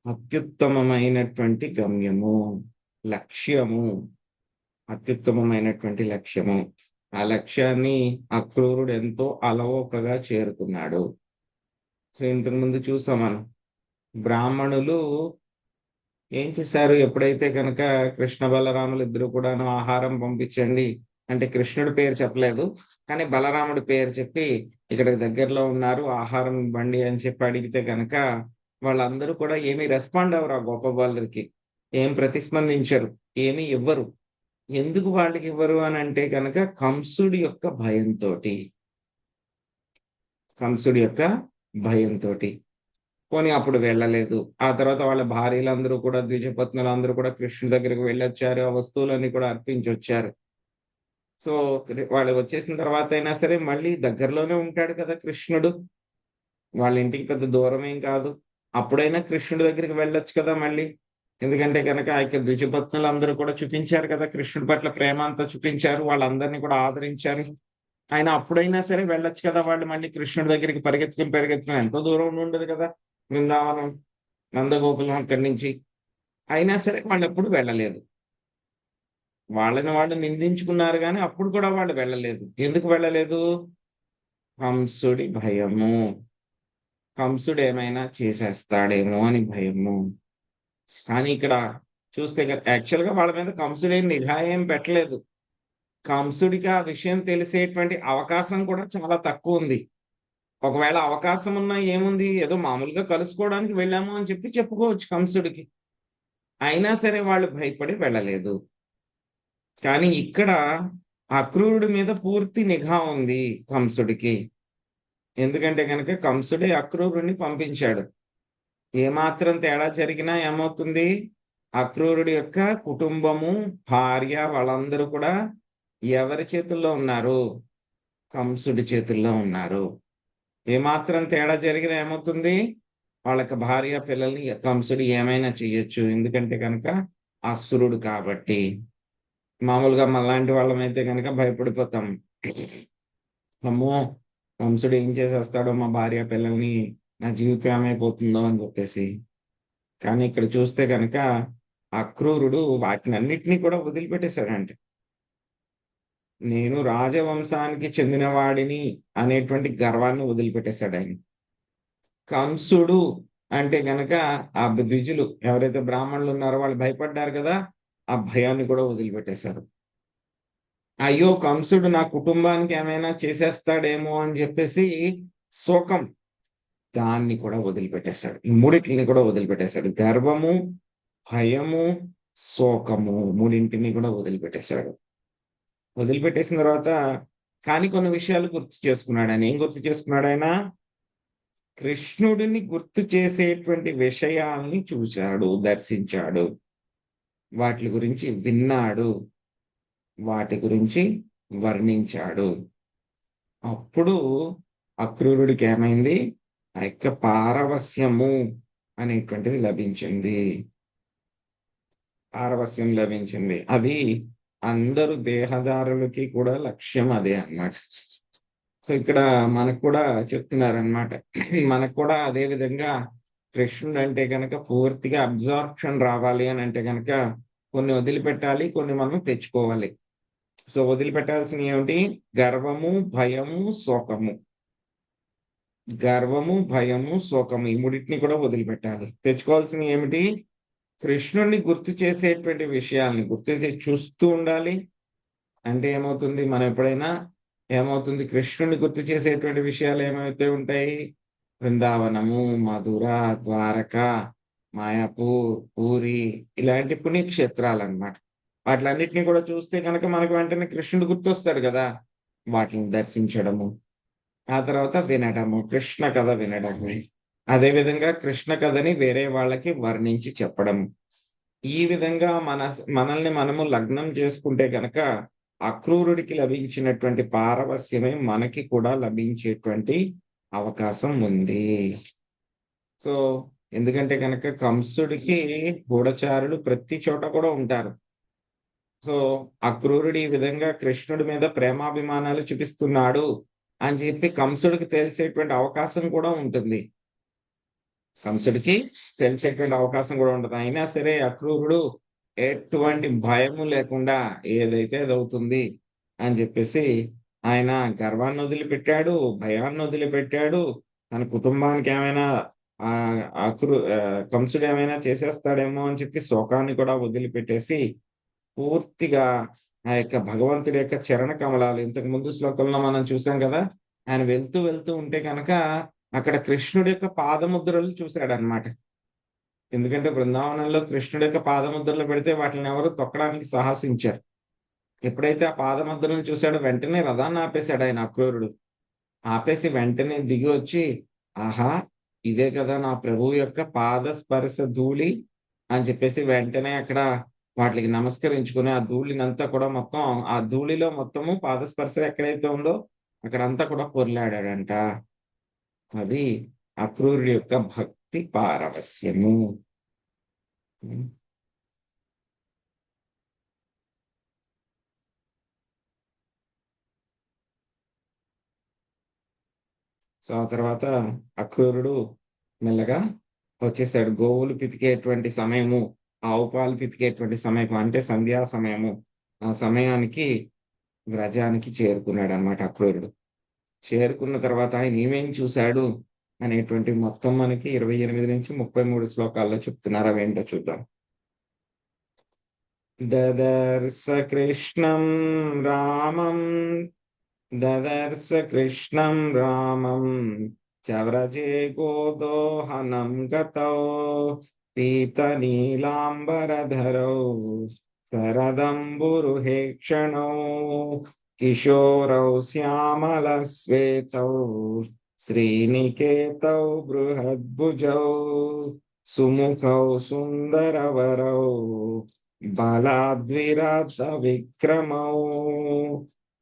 అత్యుత్తమమైనటువంటి గమ్యము, లక్ష్యము, అత్యుత్తమమైనటువంటి లక్ష్యము. ఆ లక్ష్యాన్ని అక్రూరుడు ఎంతో అలవోకగా చేరుకున్నాడు. సో ఇంతకు ముందు చూసాం మనం, బ్రాహ్మణులు ఏం చేశారు? ఎప్పుడైతే కనుక కృష్ణ బలరాములు ఇద్దరు కూడాను ఆహారం పంపించండి అంటే కృష్ణుడి పేరు చెప్పలేదు, కానీ బలరాముడి పేరు చెప్పి ఇక్కడికి దగ్గరలో ఉన్నారు ఆహారం ఇవ్వండి అని చెప్పి అడిగితే కనుక వాళ్ళందరూ కూడా ఏమీ రెస్పాండ్ అవ్వరు. ఆ గొప్ప బాలురికి ఏం ప్రతిస్పందించరు, ఏమీ ఇవ్వరు. ఎందుకు వాళ్ళకి ఇవ్వరు అని అంటే కనుక కంసుడి యొక్క భయంతో. పోనీ అప్పుడు వెళ్ళలేదు. ఆ తర్వాత వాళ్ళ భార్యలందరూ కూడా, ద్విజపత్నులందరూ కూడా కృష్ణుడి దగ్గరికి వెళ్ళొచ్చారు. ఆ వస్తువులన్నీ కూడా అర్పించొచ్చారు. సో వాళ్ళు వచ్చేసిన తర్వాత అయినా సరే మళ్ళీ దగ్గరలోనే ఉంటాడు కదా కృష్ణుడు, వాళ్ళ ఇంటికి పెద్ద దూరం ఏం కాదు. అప్పుడైనా కృష్ణుడి దగ్గరికి వెళ్ళొచ్చు కదా మళ్ళీ. ఎందుకంటే కనుక ఆ యొక్క ద్విజపత్నులు అందరూ కూడా చూపించారు కదా కృష్ణుడి పట్ల ప్రేమ అంతా చూపించారు, వాళ్ళందరినీ కూడా ఆదరించారు. ఆయన అప్పుడైనా సరే వెళ్ళొచ్చు కదా వాళ్ళు మళ్ళీ కృష్ణుడి దగ్గరికి పరిగెత్తుకుని ఎంతో దూరం ఉండదు కదా బృందావనం, నందగోకులం అక్కడి నుంచి. అయినా సరే వాళ్ళు ఎప్పుడు వెళ్ళలేదు. వాళ్ళని వాళ్ళు నిందించుకున్నారు కానీ అప్పుడు కూడా వాళ్ళు వెళ్ళలేదు. ఎందుకు వెళ్ళలేదు? కంసుడి భయము. కంసుడు ఏమైనా చేసేస్తాడేమో అని భయము. కానీ ఇక్కడ చూస్తే యాక్చువల్గా వాళ్ళ మీద కంసుడేం నిఘా ఏం పెట్టలేదు. కంసుడికి ఆ విషయం తెలిసేటువంటి అవకాశం కూడా చాలా తక్కువ ఉంది. ఒకవేళ అవకాశం ఉన్నా ఏముంది, ఏదో మామూలుగా కలుసుకోవడానికి వెళ్ళాము అని చెప్పి చెప్పుకోవచ్చు కంసుడికి. అయినా సరే వాళ్ళు భయపడి వెళ్ళలేదు. కానీ ఇక్కడ అక్రూరుడి మీద పూర్తి నిఘా ఉంది కంసుడికి. ఎందుకంటే కనుక కంసుడే అక్రూరుడిని పంపించాడు. ఏమాత్రం తేడా జరిగినా ఏమవుతుంది? అక్రూరుడి యొక్క కుటుంబము, భార్య, వాళ్ళందరూ కూడా ఎవరి చేతుల్లో ఉన్నారు? కంసుడి చేతుల్లో ఉన్నారు. ఏమాత్రం తేడా జరిగినా ఏమవుతుంది? వాళ్ళకి భార్య పిల్లల్ని కంసుడు ఏమైనా చెయ్యొచ్చు. ఎందుకంటే కనుక అసురుడు కాబట్టి. మామూలుగా మనలాంటి వాళ్ళమైతే కనుక భయపడిపోతాం. అమ్మో, కంసుడు ఏం చేసేస్తాడో మా భార్య పిల్లల్ని, నా జీవితం ఏమైపోతుందో అని చెప్పేసి. కానీ ఇక్కడ చూస్తే కనుక అక్రూరుడు వాటిని అన్నిటినీ కూడా వదిలిపెట్టేశాడంటే, నేను రాజవంశానికి చెందినవాడిని అనేటువంటి గర్వాన్ని వదిలిపెట్టేశాడు ఆయన. కంసుడు అంటే గనక ఆ ద్విజులు ఎవరైతే బ్రాహ్మణులు ఉన్నారో వాళ్ళు భయపడ్డారు కదా, ఆ భయాన్ని కూడా వదిలిపెట్టేశారు. అయ్యో కంసుడు నా కుటుంబానికి ఏమైనా చేసేస్తాడేమో అని చెప్పేసి శోకం, దాన్ని కూడా వదిలిపెట్టేశాడు. ఈ మూడింటిని కూడా వదిలిపెట్టేశాడు. గర్వము, భయము, శోకము మూడింటిని కూడా వదిలిపెట్టేశాడు. వదిలిపెట్టేసిన తర్వాత కానీ కొన్ని విషయాలు గుర్తు చేసుకున్నాడు ఆయన. ఏం గుర్తు చేసుకున్నాడు ఆయన? కృష్ణుడిని గుర్తు చేసేటువంటి విషయాల్ని చూశాడు, దర్శించాడు, వాటి గురించి విన్నాడు, వాటి గురించి వర్ణించాడు. అప్పుడు అక్రూరుడికి ఏమైంది? ఆ యొక్క పారవస్యము అనేటువంటిది లభించింది. పారవస్యం లభించింది. అది అందరు దేహదారులకి కూడా లక్ష్యం అదే అన్నమాట. సో ఇక్కడ మనకు కూడా చెప్తున్నారనమాట. మనకు కూడా అదే విధంగా కృష్ణుడు అంటే కనుక పూర్తిగా అబ్జార్ప్షన్ రావాలి అని అంటే కనుక కొన్ని వదిలిపెట్టాలి, కొన్ని మనం తెచ్చుకోవాలి. సో వదిలిపెట్టాల్సిన ఏమిటి? గర్వము, భయము, శోకము. గర్వము, భయము, శోకము ఈ మూడింటిని కూడా వదిలిపెట్టాలి. తెచ్చుకోవాల్సిన ఏమిటి? కృష్ణుడిని గుర్తు చేసేటువంటి విషయాల్ని చూస్తూ ఉండాలి. అంటే ఏమవుతుంది? మనం ఎప్పుడైనా ఏమవుతుంది? కృష్ణుడిని గుర్తు చేసేటువంటి విషయాలు ఏమైతే ఉంటాయి? బృందావనము, మధుర, ద్వారక, మాయాపూర్, పూరి ఇలాంటి పుణ్యక్షేత్రాలు అన్నమాట. వాటిలన్నిటిని కూడా చూస్తే కనుక మనకు వెంటనే కృష్ణుడు గుర్తొస్తాడు కదా. వాటిని దర్శించడము, ఆ తర్వాత వినడము, కృష్ణ కథ వినడము, అదే విధంగా కృష్ణ కథని వేరే వాళ్ళకి వర్ణించి చెప్పడం. ఈ విధంగా మనల్ని మనము లగ్నం చేసుకుంటే కనుక అక్రూరుడికి లభించినటువంటి పారవస్యమే మనకి కూడా లభించేటువంటి అవకాశం ఉంది. సో ఎందుకంటే కనుక కంసుడికి గూఢచారులు ప్రతి చోట కూడా ఉంటారు. సో అక్రూరుడు ఈ విధంగా కృష్ణుడి మీద ప్రేమాభిమానాలు చూపిస్తున్నాడు అని చెప్పి కంసుడికి తెలిసేటువంటి అవకాశం కూడా ఉంటుంది. కంసుడికి తెలిసేటువంటి అవకాశం కూడా ఉంటుంది. అయినా సరే అక్రూరుడు ఎటువంటి భయము లేకుండా ఏదైతే అది అవుతుంది అని చెప్పేసి ఆయన గర్వాన్ని వదిలిపెట్టాడు, భయాన్ని వదిలిపెట్టాడు. తన కుటుంబానికి ఏమైనా కంసుడు ఏమైనా చేసేస్తాడేమో అని చెప్పి శోకాన్ని కూడా వదిలిపెట్టేసి పూర్తిగా ఆ యొక్క భగవంతుడి యొక్క చరణ కమలాలు, ఇంతకు ముందు శ్లోకంలో మనం చూసాం కదా, ఆయన వెళ్తూ వెళ్తూ ఉంటే కనుక అక్కడ కృష్ణుడి యొక్క పాదముద్రలు చూశాడు అనమాట. ఎందుకంటే బృందావనంలో కృష్ణుడి యొక్క పాదముద్రలు పెడితే వాటిని ఎవరు తొక్కడానికి సాహసించారు. ఎప్పుడైతే ఆ పాదముద్రలను చూశాడో వెంటనే రథాన్ని ఆపేశాడు ఆయన అక్రూరుడు. ఆపేసి వెంటనే దిగి వచ్చి, ఆహా ఇదే కదా నా ప్రభువు యొక్క పాద స్పర్శ ధూళి అని చెప్పేసి వెంటనే అక్కడ వాటికి నమస్కరించుకుని ఆ ధూళినంతా కూడా మొత్తం ఆ ధూళిలో మొత్తము పాదస్పర్శ ఎక్కడైతే ఉందో అక్కడంతా కూడా పొర్లాడాడంట. అది అక్రూరుడి యొక్క భక్తి పారవస్యము. సో ఆ తర్వాత అక్రూరుడు మెల్లగా వచ్చేసాడు. గోవులు పితికేటువంటి సమయము, ఆవు పాలు పితికేటువంటి సమయం అంటే సంధ్యా సమయము, ఆ సమయానికి వ్రజానికి చేరుకున్నాడు అనమాట అక్రూరుడు. చేరుకున్న తర్వాత ఆయన ఏమేం చూశాడు అనేటువంటి మొత్తం మనకి 28 నుంచి 33 శ్లోకాల్లో చెప్తున్నారు. అవేంటో చూద్దాం. దదర్శ కృష్ణం రామం దదర్శ కృష్ణం రామం చవ్రజే గోదోహనం గతౌ పీత నీలాంబరధరౌ శరదంబురుహే క్షణౌ కిశోరౌ శ్యామల శ్వేతౌ శ్రీనికేతౌ బృహద్భుజౌ సుముఖౌ సుందరవరౌ బలాద్విరాత విక్రమౌ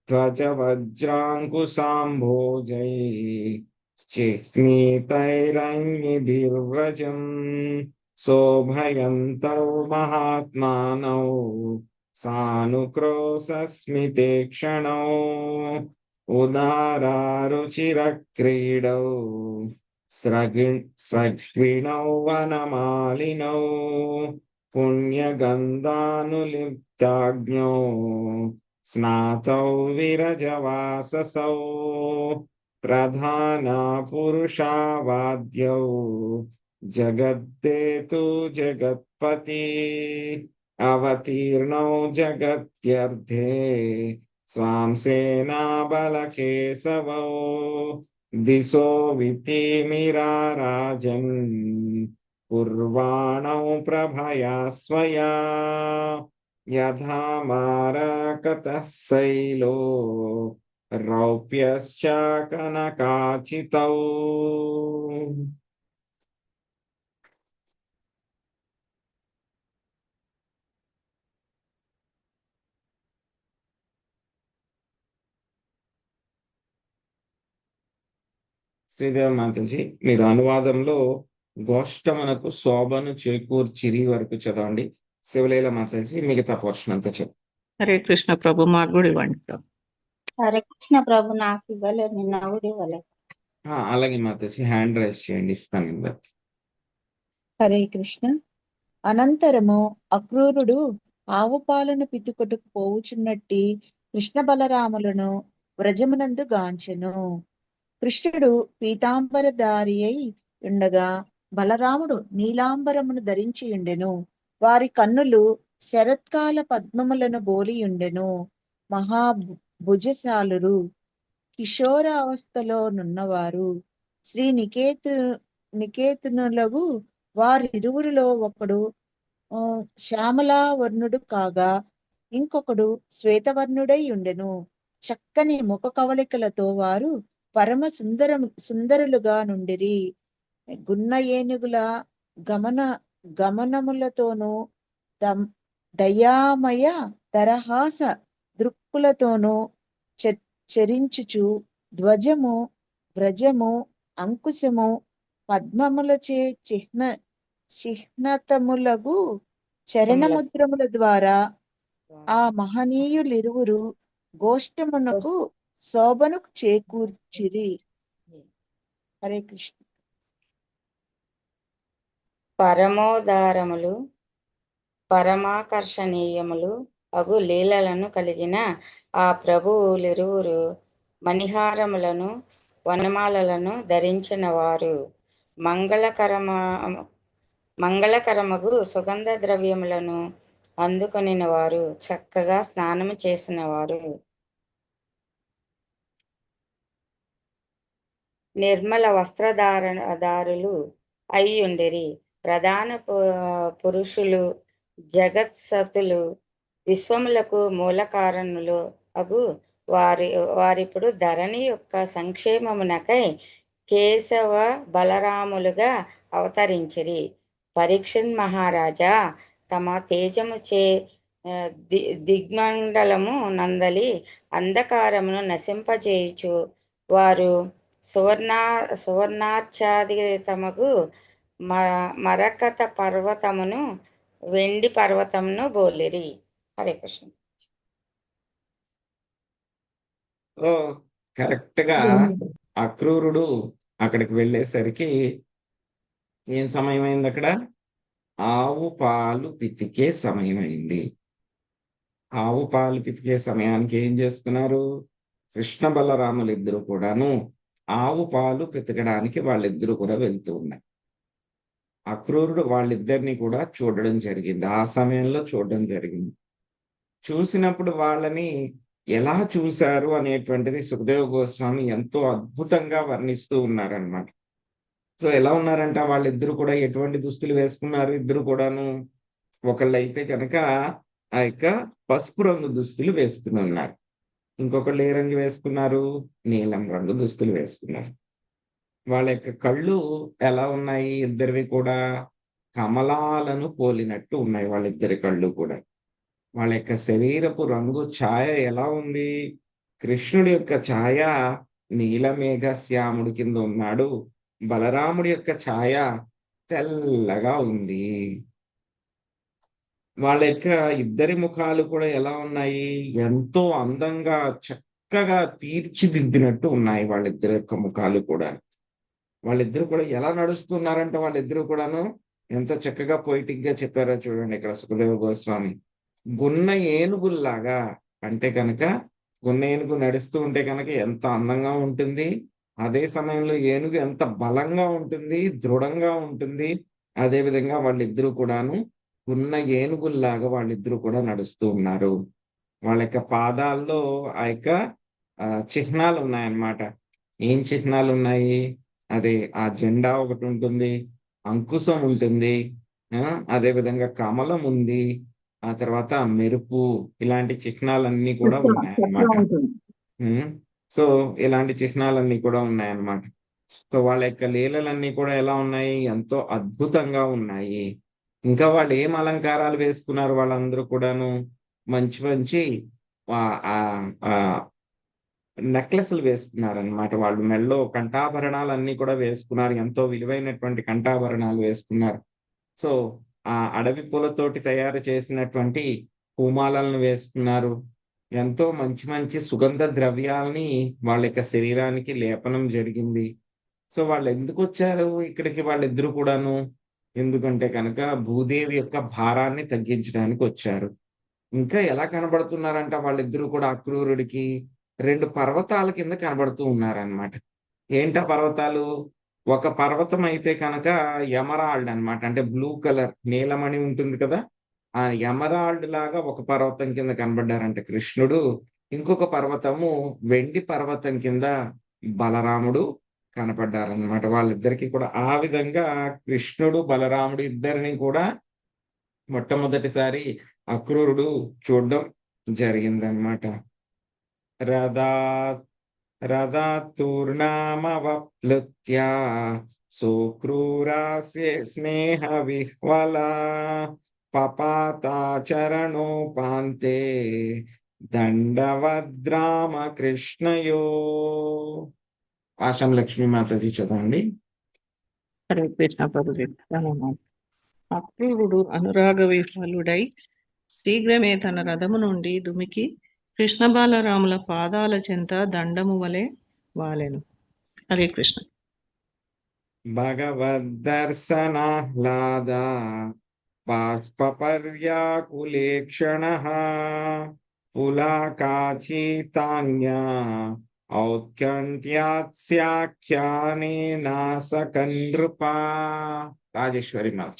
ధ్వజ వజ్రాంకుశాంభోజై చిహ్నితైరంగిభిర్వ్రజం శోభయంతౌ మహాత్మానౌ సానుక్రోశస్మితే క్షణౌ ఉదారారుచిరక్రీడౌ స్రగ్విణౌ వనమాలినౌ పుణ్యగంధానులిప్తాగ్నౌ స్నాతౌ విరజవాససౌ ప్రధాన పురుషావాద్యౌ జగద్దేతు జగత్పతి అవతీర్ణౌ జగత్యర్థే స్వాం సేనా బలకేశవౌ దిశో వితిమిరారాజన్ కుర్వాణౌ ప్రభయా స్వయా యథా మారకతః శైలో రౌప్యశ్చ కనకాచితౌ. శ్రీదేవ మాతాజీ, మీరు అనువాదంలో గోష్టమునకు శోభను చేకూర్చిరి వరకు చదవండి. శివలీల మాతాజీ మిగతా పోర్షన్ అంతా చెప్పండి. హరే కృష్ణ ప్రభు, మాకు కూడా ఇవ్వండి ప్రభు. హరే కృష్ణ ప్రభు, నాకు ఇవ్వలేదు, నిన్న కూడా ఇవ్వలేదు. అలాగే మాతాజీ, హ్యాండ్ రైజ్ చేయండి, ఇస్తాను ఇందాక. హరే కృష్ణ. అనంతరము అక్రూరుడు ఆవు పాలను పితుకొట్టుకు పోవుచున్నట్టి కృష్ణ బలరాములను వ్రజమునందు గాంచెను. కృష్ణుడు పీతాంబరధారి అయి ఉండగా బలరాముడు నీలాంబరమును ధరించి ఉండెను. వారి కన్నులు శరత్కాల పద్మములను బోలియుండెను. మహాభుజశాలురు, కిషోర అవస్థలో నున్నవారు. శ్రీ నికేతనులకు వారిరువురిలో ఒకడు శ్యామలావర్ణుడు కాగా ఇంకొకడు శ్వేతవర్ణుడై ఉండెను. చక్కని ముఖ కవళికలతో వారు పరమ సుందరులుగా నుండిరి. గున్న ఏనుగుల గమనములతోనూ దయామయ దరహాస దృక్కులతోనూ చరించుచు ధ్వజము, వ్రజము, అంకుశము, పద్మములచే చిహ్నతములగు చరణముద్రముల ద్వారా ఆ మహనీయులిరువురు గోష్టమునకు శోభను చేకూర్చిరి. హరే కృష్ణ. పరమోదారములు పరమాకర్షణీయములు అగు లీలలను కలిగిన ఆ ప్రభువులిరువురు మణిహారములను వనమాలలను ధరించిన వారు. మంగళకరమగు సుగంధ ద్రవ్యములను అందుకొనిన వారు, చక్కగా స్నానము చేసిన వారు, నిర్మల వస్త్రధారులు అయ్యుండిరి. ప్రధాన పురుషులు, జగత్సతులు, విశ్వములకు మూల కారణులు అగు వారిప్పుడు ధరణి యొక్క సంక్షేమమునకై కేశవ బలరాములుగా అవతరించిరి. పరీక్షిత్ మహారాజా తమ తేజముచే దిగ్మండలము నందలి అంధకారమును నశింపజేయుచు వారు సువర్ణార్చాదితమగు మరకత పర్వతమును, వెండి పర్వతమును బోలిరి. హరే కృష్ణ. కరెక్ట్ గా అక్రూరుడు అక్కడికి వెళ్ళేసరికి ఏం సమయం అయింది? అక్కడ ఆవు పాలు పితికే సమయం అయింది. ఆవు పాలు పితికే సమయానికి ఏం చేస్తున్నారు? కృష్ణ బలరాములు ఇద్దరు కూడాను ఆవు పాలు పితకడానికి వాళ్ళిద్దరు కూడా వెళ్తూ ఉన్నారు. అక్రూరుడు వాళ్ళిద్దరిని కూడా చూడడం జరిగింది. ఆ సమయంలో చూడడం జరిగింది. చూసినప్పుడు వాళ్ళని ఎలా చూశారు అనేటువంటిది సుఖదేవ గోస్వామి ఎంతో అద్భుతంగా వర్ణిస్తూ ఉన్నారనమాట. సో ఎలా ఉన్నారంట, వాళ్ళిద్దరు కూడా ఎటువంటి దుస్తులు వేసుకున్నారు? ఇద్దరు కూడాను ఒకళ్ళైతే కనుక ఆ యొక్క పసుపు రంగు దుస్తులు వేసుకుని ఉన్నారు. ఇంకొకళ్ళు ఏ రంగు వేసుకున్నారు? నీలం రంగు దుస్తులు వేసుకున్నారు. వాళ్ళ యొక్క కళ్ళు ఎలా ఉన్నాయి? ఇద్దరివి కూడా కమలాలను పోలినట్టు ఉన్నాయి వాళ్ళిద్దరి కళ్ళు కూడా. వాళ్ళ యొక్క శరీరపు రంగు ఛాయ ఎలా ఉంది? కృష్ణుడి యొక్క ఛాయ నీలమేఘ శ్యాముడి కింద ఉన్నాడు. బలరాముడి యొక్క ఛాయ తెల్లగా ఉంది. వాళ్ళ యొక్క ఇద్దరి ముఖాలు కూడా ఎలా ఉన్నాయి? ఎంతో అందంగా చక్కగా తీర్చిదిద్దినట్టు ఉన్నాయి వాళ్ళిద్దరి యొక్క ముఖాలు కూడా. వాళ్ళిద్దరు కూడా ఎలా నడుస్తున్నారంటే వాళ్ళిద్దరు కూడాను ఎంత చక్కగా పొయిటిక్ గా చెప్పారో చూడండి ఇక్కడ సుఖదేవ గోస్వామి. గున్న ఏనుగుల్లాగా, అంటే కనుక గున్న ఏనుగు నడుస్తూ ఉంటే కనుక ఎంత అందంగా ఉంటుంది. అదే సమయంలో ఏనుగు ఎంత బలంగా ఉంటుంది, దృఢంగా ఉంటుంది. అదే విధంగా వాళ్ళిద్దరూ కూడాను ఉన్న ఏనుగుల్లాగా వాళ్ళిద్దరూ కూడా నడుస్తూ ఉన్నారు. వాళ్ళ యొక్క పాదాల్లో ఆ యొక్క చిహ్నాలు ఉన్నాయన్నమాట. ఏం చిహ్నాలు ఉన్నాయి? అదే ఆ జెండా ఒకటి ఉంటుంది, అంకుశం ఉంటుంది, అదే విధంగా కమలం ఉంది, ఆ తర్వాత మెరుపు, ఇలాంటి చిహ్నాలన్నీ కూడా ఉన్నాయన్నమాట. సో ఇలాంటి చిహ్నాలన్నీ కూడా ఉన్నాయన్నమాట. సో వాళ్ళ యొక్క లీలలన్నీ కూడా ఎలా ఉన్నాయి? ఎంతో అద్భుతంగా ఉన్నాయి. ఇంకా వాళ్ళు ఏం అలంకారాలు వేసుకున్నారు? వాళ్ళందరూ కూడాను మంచి మంచి నెక్లెస్లు వేసుకున్నారనమాట. వాళ్ళు మెడలో కంఠాభరణాలన్నీ కూడా వేసుకున్నారు. ఎంతో విలువైనటువంటి కంఠాభరణాలు వేసుకున్నారు. సో ఆ అడవి పూలతోటి తయారు చేసినటువంటి పూమాలలను వేసుకున్నారు. ఎంతో మంచి మంచి సుగంధ ద్రవ్యాలని వాళ్ళ యొక్క శరీరానికి లేపనం జరిగింది. సో వాళ్ళు ఎందుకు వచ్చారు ఇక్కడికి వాళ్ళిద్దరూ కూడాను? ఎందుకంటే కనుక భూదేవి యొక్క భారాన్ని తగ్గించడానికి వచ్చారు. ఇంకా ఎలా కనబడుతున్నారంట వాళ్ళిద్దరూ కూడా అక్రూరుడికి? 2 పర్వతాల కింద కనబడుతూ ఉన్నారనమాట. ఏంటా పర్వతాలు? ఒక పర్వతం అయితే కనుక ఎమరాల్డ్ అన్నమాట. అంటే బ్లూ కలర్ నీలమణి ఉంటుంది కదా, ఆ ఎమరాల్డ్ లాగా ఒక పర్వతం కింద కనబడ్డారంట కృష్ణుడు. ఇంకొక పర్వతము వెండి పర్వతం కింద బలరాముడు కనపడ్డారనమాట. వాళ్ళిద్దరికీ కూడా ఆ విధంగా కృష్ణుడు బలరాముడు ఇద్దరిని కూడా మొట్టమొదటిసారి అక్రూరుడు చూడడం జరిగిందనమాట. రథాతూర్ణమవప్లుత్య సుక్రూరాస్య స్నేహ విహ్వల పపాతాచరణోపాంతే దండవద్రామ కృష్ణయో. ఆశం లక్ష్మీ మాతాజీ చదవండి. హరే కృష్ణ ప్రభుజీ. అక్రూరుడు అనురాగ విహ్వలుడై శీఘ్రమే తన రథము నుండి దుమికి కృష్ణ బాలరాముల పాదాల చెంత దండము వలె వాలెను. హరే కృష్ణ. భగవద్దర్శనాహ్లాద బాష్పర్యాకులేక్షణః పులకాచితాన్య ఔత్కంఠ్యాత్స్యాఖ్యానేనాసకన్నృపా. రాజేశ్వరి మాత.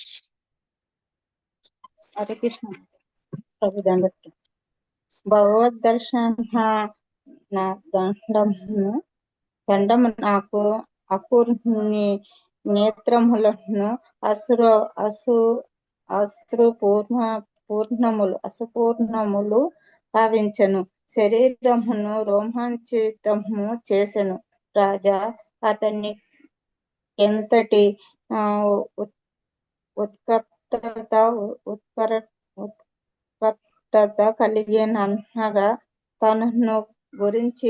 హరే కృష్ణ ప్రభు దండత్తు. భగవద్దర్శన దండము నాకు అపూర్ణి నేత్రములను అసుపూర్ణములు భావించను. శరీరమును రోమాంచితము చేసెను. రాజా, అతన్ని ఎంతటి ఉత్కటత కలిగినగా తనను గురించి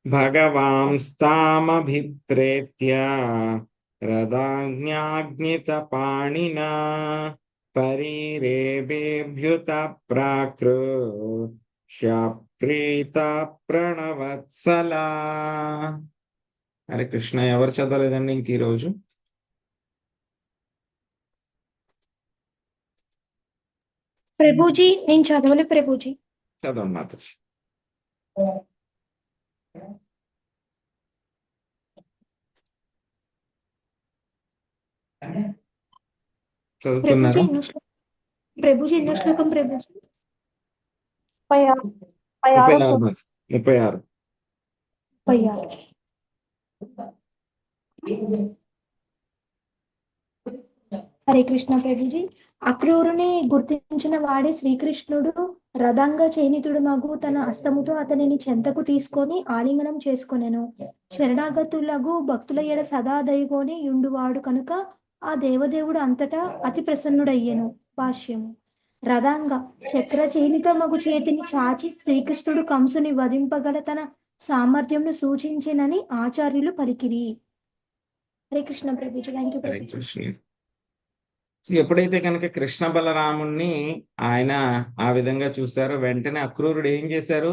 భగవాంస్తామభిప్రేత్య రథాజ్ఞాజ్ఞితపాణినా పరీరేభేభ్యుత ప్రాకృష్యప్రీత ప్రణవత్సలా. హరే కృష్ణ. ఎవరు చదవలేదండి ఇంక ఈరోజు? ప్రభుజీ నేను చదవలే ప్రభుజీ. చదవండి మాతాజీ. చదువుతున్నారా? ప్రభుజీ ఎన్నో శ్లోకం ప్రభుజీ? 36. హరే కృష్ణ ప్రభుజీ. అక్రూరుని గుర్తించిన వాడే శ్రీకృష్ణుడు రథంగా చేనితుడు మగు తన హస్తముతో అతనిని చెంతకు తీసుకొని ఆలింగనం చేసుకొనెను. శరణాగతులకు భక్తుల ఎడ సదా దయగోని యుండువాడు కనుక ఆ దేవదేవుడు అంతటా అతి ప్రసన్నుడయ్యెను. భాష్యము. రథంగా చక్ర చేనిత మగు చేతిని చాచి శ్రీకృష్ణుడు కంసుని వధింపగల తన సామర్థ్యంను సూచించినని ఆచార్యులు పలికిరి. Hare Krishna Prabhuji. Thank you Prabhuji. So ఎప్పుడైతే కనుక కృష్ణ బలరాముణ్ణి ఆయన ఆ విధంగా చూశారో వెంటనే అక్రూరుడు ఏం చేశారు,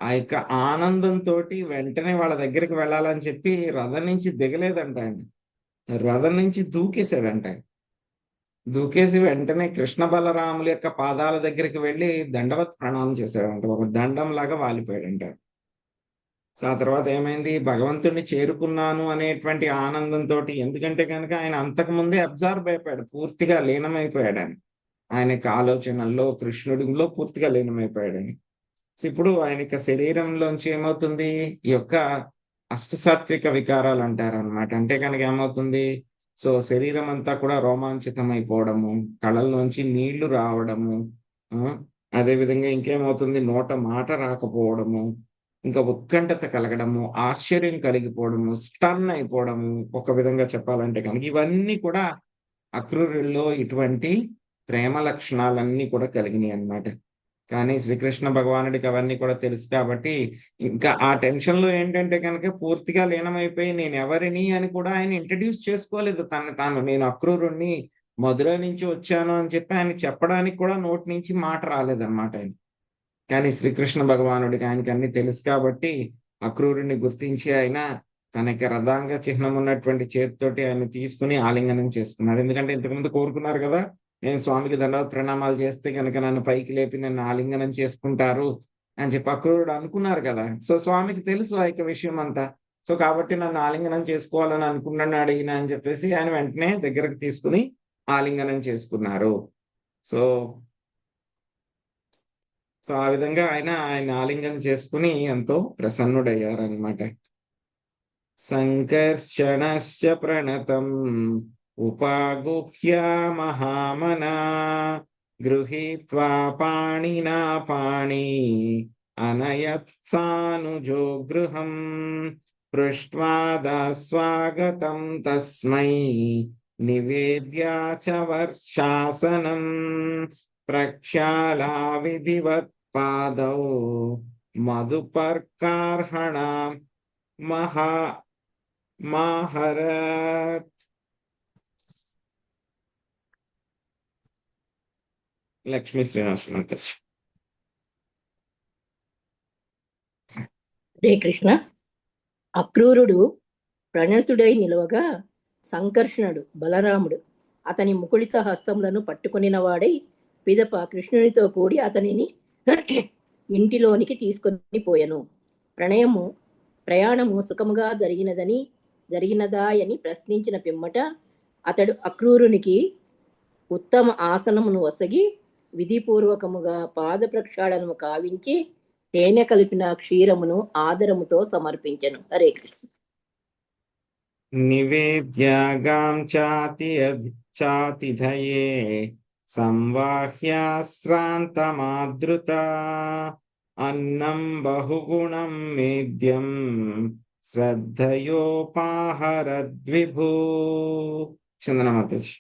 ఆ యొక్క ఆనందంతో వెంటనే వాళ్ళ దగ్గరికి వెళ్ళాలని చెప్పి రథం నుంచి దిగలేదంట ఆయన, రథం నుంచి దూకేశాడంట. దూకేసి వెంటనే కృష్ణ బలరాముల యొక్క పాదాల దగ్గరికి వెళ్ళి దండవత్ ప్రణామం చేశాడంట, ఒక దండం లాగా వాలిపోయాడంట. సో ఆ తర్వాత ఏమైంది, భగవంతుడిని చేరుకున్నాను అనేటువంటి ఆనందంతో, ఎందుకంటే కనుక ఆయన అంతకుముందే అబ్జర్వ్ అయిపోయాడు, పూర్తిగా లీనమైపోయాడు ఆయన యొక్క ఆలోచనల్లో కృష్ణుడిలో పూర్తిగా లీనమైపోయాడని. సో ఇప్పుడు ఆయన యొక్క శరీరంలోంచి ఏమవుతుంది, ఈ యొక్క అష్టసాత్విక వికారాలు అంటారు అనమాట. అంటే కనుక ఏమవుతుంది, సో శరీరం అంతా కూడా రోమాంచితం అయిపోవడము, కళ్ళల్లోంచి నీళ్లు రావడము, అదే విధంగా ఇంకేమవుతుంది, నోట మాట రాకపోవడము, ఇంకా ఉత్కంఠత కలగడము, ఆశ్చర్యం కలిగిపోవడము, స్టన్ అయిపోవడము, ఒక విధంగా చెప్పాలంటే కనుక ఇవన్నీ కూడా అక్రూరుల్లో ఇటువంటి ప్రేమ లక్షణాలన్నీ కూడా కలిగినాయి అన్నమాట. కానీ శ్రీకృష్ణ భగవానుడికి అవన్నీ కూడా తెలుసు కాబట్టి ఇంకా ఆ టెన్షన్ లో ఏంటంటే కనుక పూర్తిగా లీనమైపోయి నేను ఎవరిని అని కూడా ఆయన ఇంట్రడ్యూస్ చేసుకోలేదు తాను, నేను అక్రూరుణ్ణి, మధుర నుంచి వచ్చాను అని చెప్పి ఆయన చెప్పడానికి కూడా నోటి నుంచి మాట రాలేదన్నమాట ఆయన. కానీ శ్రీకృష్ణ భగవానుడికి ఆయనకి అన్ని తెలుసు కాబట్టి అక్రూరుణ్ణి గుర్తించి ఆయన తనకి రథాంగ చిహ్నం ఉన్నటువంటి చేతితోటి ఆయన తీసుకుని ఆలింగనం చేసుకున్నారు. ఎందుకంటే ఇంతకుముందు కోరుకున్నారు కదా, నేను స్వామికి దండవత్ ప్రణామాలు చేస్తే కనుక నన్ను పైకి లేపి నన్ను ఆలింగనం చేసుకుంటారు అని చెప్పి అక్రూరుడు అనుకున్నారు కదా. సో స్వామికి తెలుసు ఆ యొక్క విషయం అంతా. సో కాబట్టి నన్ను ఆలింగనం చేసుకోవాలని అనుకున్నాడు ఈయన అని చెప్పేసి ఆయన వెంటనే దగ్గరకు తీసుకుని ఆలింగనం చేసుకున్నారు. సో ఆ విధంగా ఆయన ఆలింగనం చేసుకుని ఎంతో ప్రసన్నుడయ్యారు అనమాట. సంకర్షణశ్చ ప్రణతం ఉపాగుహ్య మహామనా గృహీత్వా పాణినా పాణి అనయత్సానుజో గృహం పృష్ట్వా దాస్వాగతం తస్మై నివేద్య చ వర్షాసనం ప్రక్షాళా విధివత్ పాదౌ మధుపర్కార్హణ మహరత్. లక్ష్మీ శ్రీనివాస మాతాజీ. హరే కృష్ణ. అక్రూరుడు ప్రణతుడై నిలవగా సంకర్షణుడు బలరాముడు అతని ముకుళిత హస్తములను పట్టుకొనిన వాడై పిదప కృష్ణునితో కూడి అతనిని ఇంటిలోనికి తీసుకొని పోయెను. ప్రయాణము సుఖముగా జరిగినదాయని ప్రశ్నించిన పిమ్మట అతడు అక్రూరునికి ఉత్తమ ఆసనమును వసగి విధిపూర్వకముగా పాద ప్రక్షాళనము కావించి తేనె కలిపిన క్షీరమును ఆదరముతో సమర్పించెను. హరే కృష్ణ. నివేద్యాగాం చాతిధయే సంవాహ్యాశ్రాంతమాదృత అన్నం బహుగుణం మేద్యం శ్రద్ధయోపాహరద్విభూ. చందనమాతాజీ.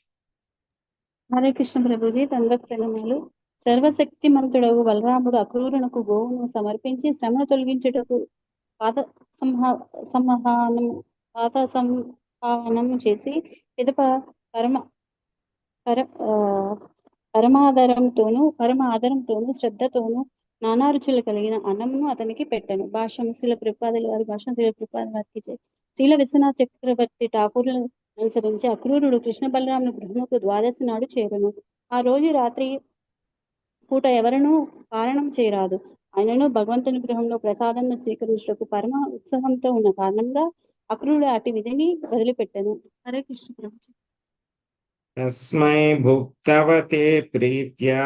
హరే కృష్ణ ప్రభుజీ, దండవత్ ప్రణామాలు. సర్వశక్తిమంతుడవు బలరాముడు అక్రూరునకు గోవును సమర్పించి శ్రమను తొలగించుటకు పాద సంభావనం చేసి పిదప పరమ ఆదరంతోనూ శ్రద్ధతోనూ నానా రుచులు కలిగిన అన్నమును అతనికి పెట్టెను. భాష్యం శ్రీల ప్రభుపాదుల వారికి శ్రీల విశ్వనాథ చక్రవర్తి ఠాకూర్లను అనుసరించి అక్రూరుడు కృష్ణ బలరాముల గృహముకు ద్వాదశి నాడు చేరును. ఆ రోజు రాత్రి పూట ఎవరనూ కారణం చేయరాదు. ఆయనను భగవంతుని గృహంలో ప్రసాదంను స్వీకరించుటకు పరమ ఉత్సాహంతో ఉన్న కారణంగా అక్రూరుడు అటు విధిని వదిలిపెట్టెను. హరే కృష్ణ ప్రభుజీ. తస్మై భుక్తవతే ప్రీత్యా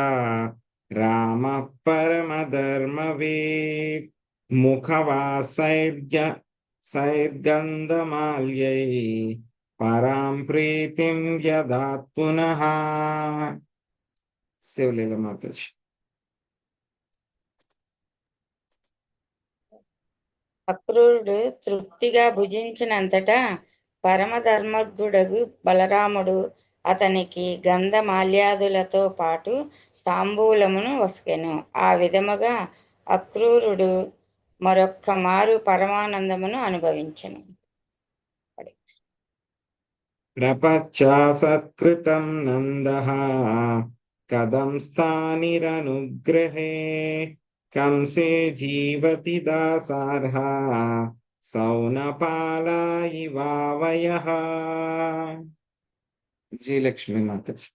రామ పరమధర్మవీర్ ముఖవాసైర్గంధమాల్యై పరాం ప్రీతిం యదాత్ పునః. శివలీల మాతాజీ. అక్రూరుడు తృప్తిగా భుజించినంతటా పరమధర్మజ్ఞుడగు బలరాముడు అతనికి గంధమాల్యాదులతో పాటు తాంబూలమును వసకెను. ఆ విధముగా అక్రూరుడు మరొక్క మారు పరమానందమును అనుభవించెను. ప్రపచ్చా సత్కృతం నందః కథం స్థానిరనుగ్రహే కంసే జీవతి దాసార్హ సౌనపాలా ఇవావయః. జీ లక్ష్మీ మాతాజీ.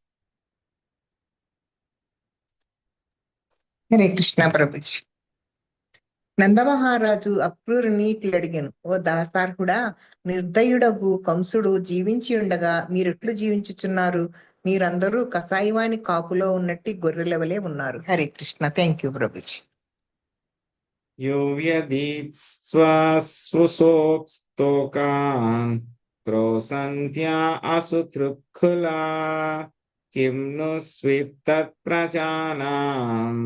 హరే కృష్ణ ప్రభుజీ. నందమహారాజు అక్రూరుని అడిగాను, ఓ దాసార్హుడా, నిర్దయుడగు కంసుడు జీవించి ఉండగా మీరెట్లు జీవించుచున్నారు? మీరందరూ కసాయివాని కాపులో ఉన్నట్టు గొర్రెల వలె ఉన్నారు. హరే కృష్ణ. Thank you Prabhuji. యో వ్యదీత్స్వస్వసోక్స్తోకాన్ ప్రోసంత్యా అసుతృక్కులా కిం ను స్విత్తత్ ప్రజానాం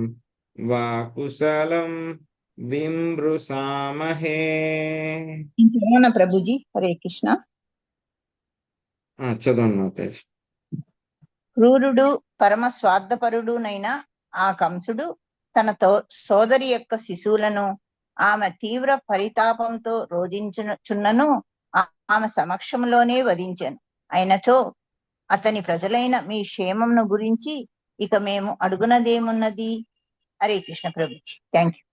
వా కుశలం విమృశామహే. ఇంకేమన్నా ప్రభుజీ? హరే కృష్ణ. చదవండి మాతాజీ. క్రూరుడు పరమ స్వార్థపరుడునైన ఆ కంసుడు తన సోదరి యొక్క శిశువులను ఆమె తీవ్ర పరితాపంతో రోధించుచున్నను ఆమె సమక్షంలోనే వధించాను. అయినచో అతని ప్రజలైన మీ క్షేమమును గురించి ఇక మేము అడుగునదేమున్నది? హరే కృష్ణ ప్రభుజీ. Thank you.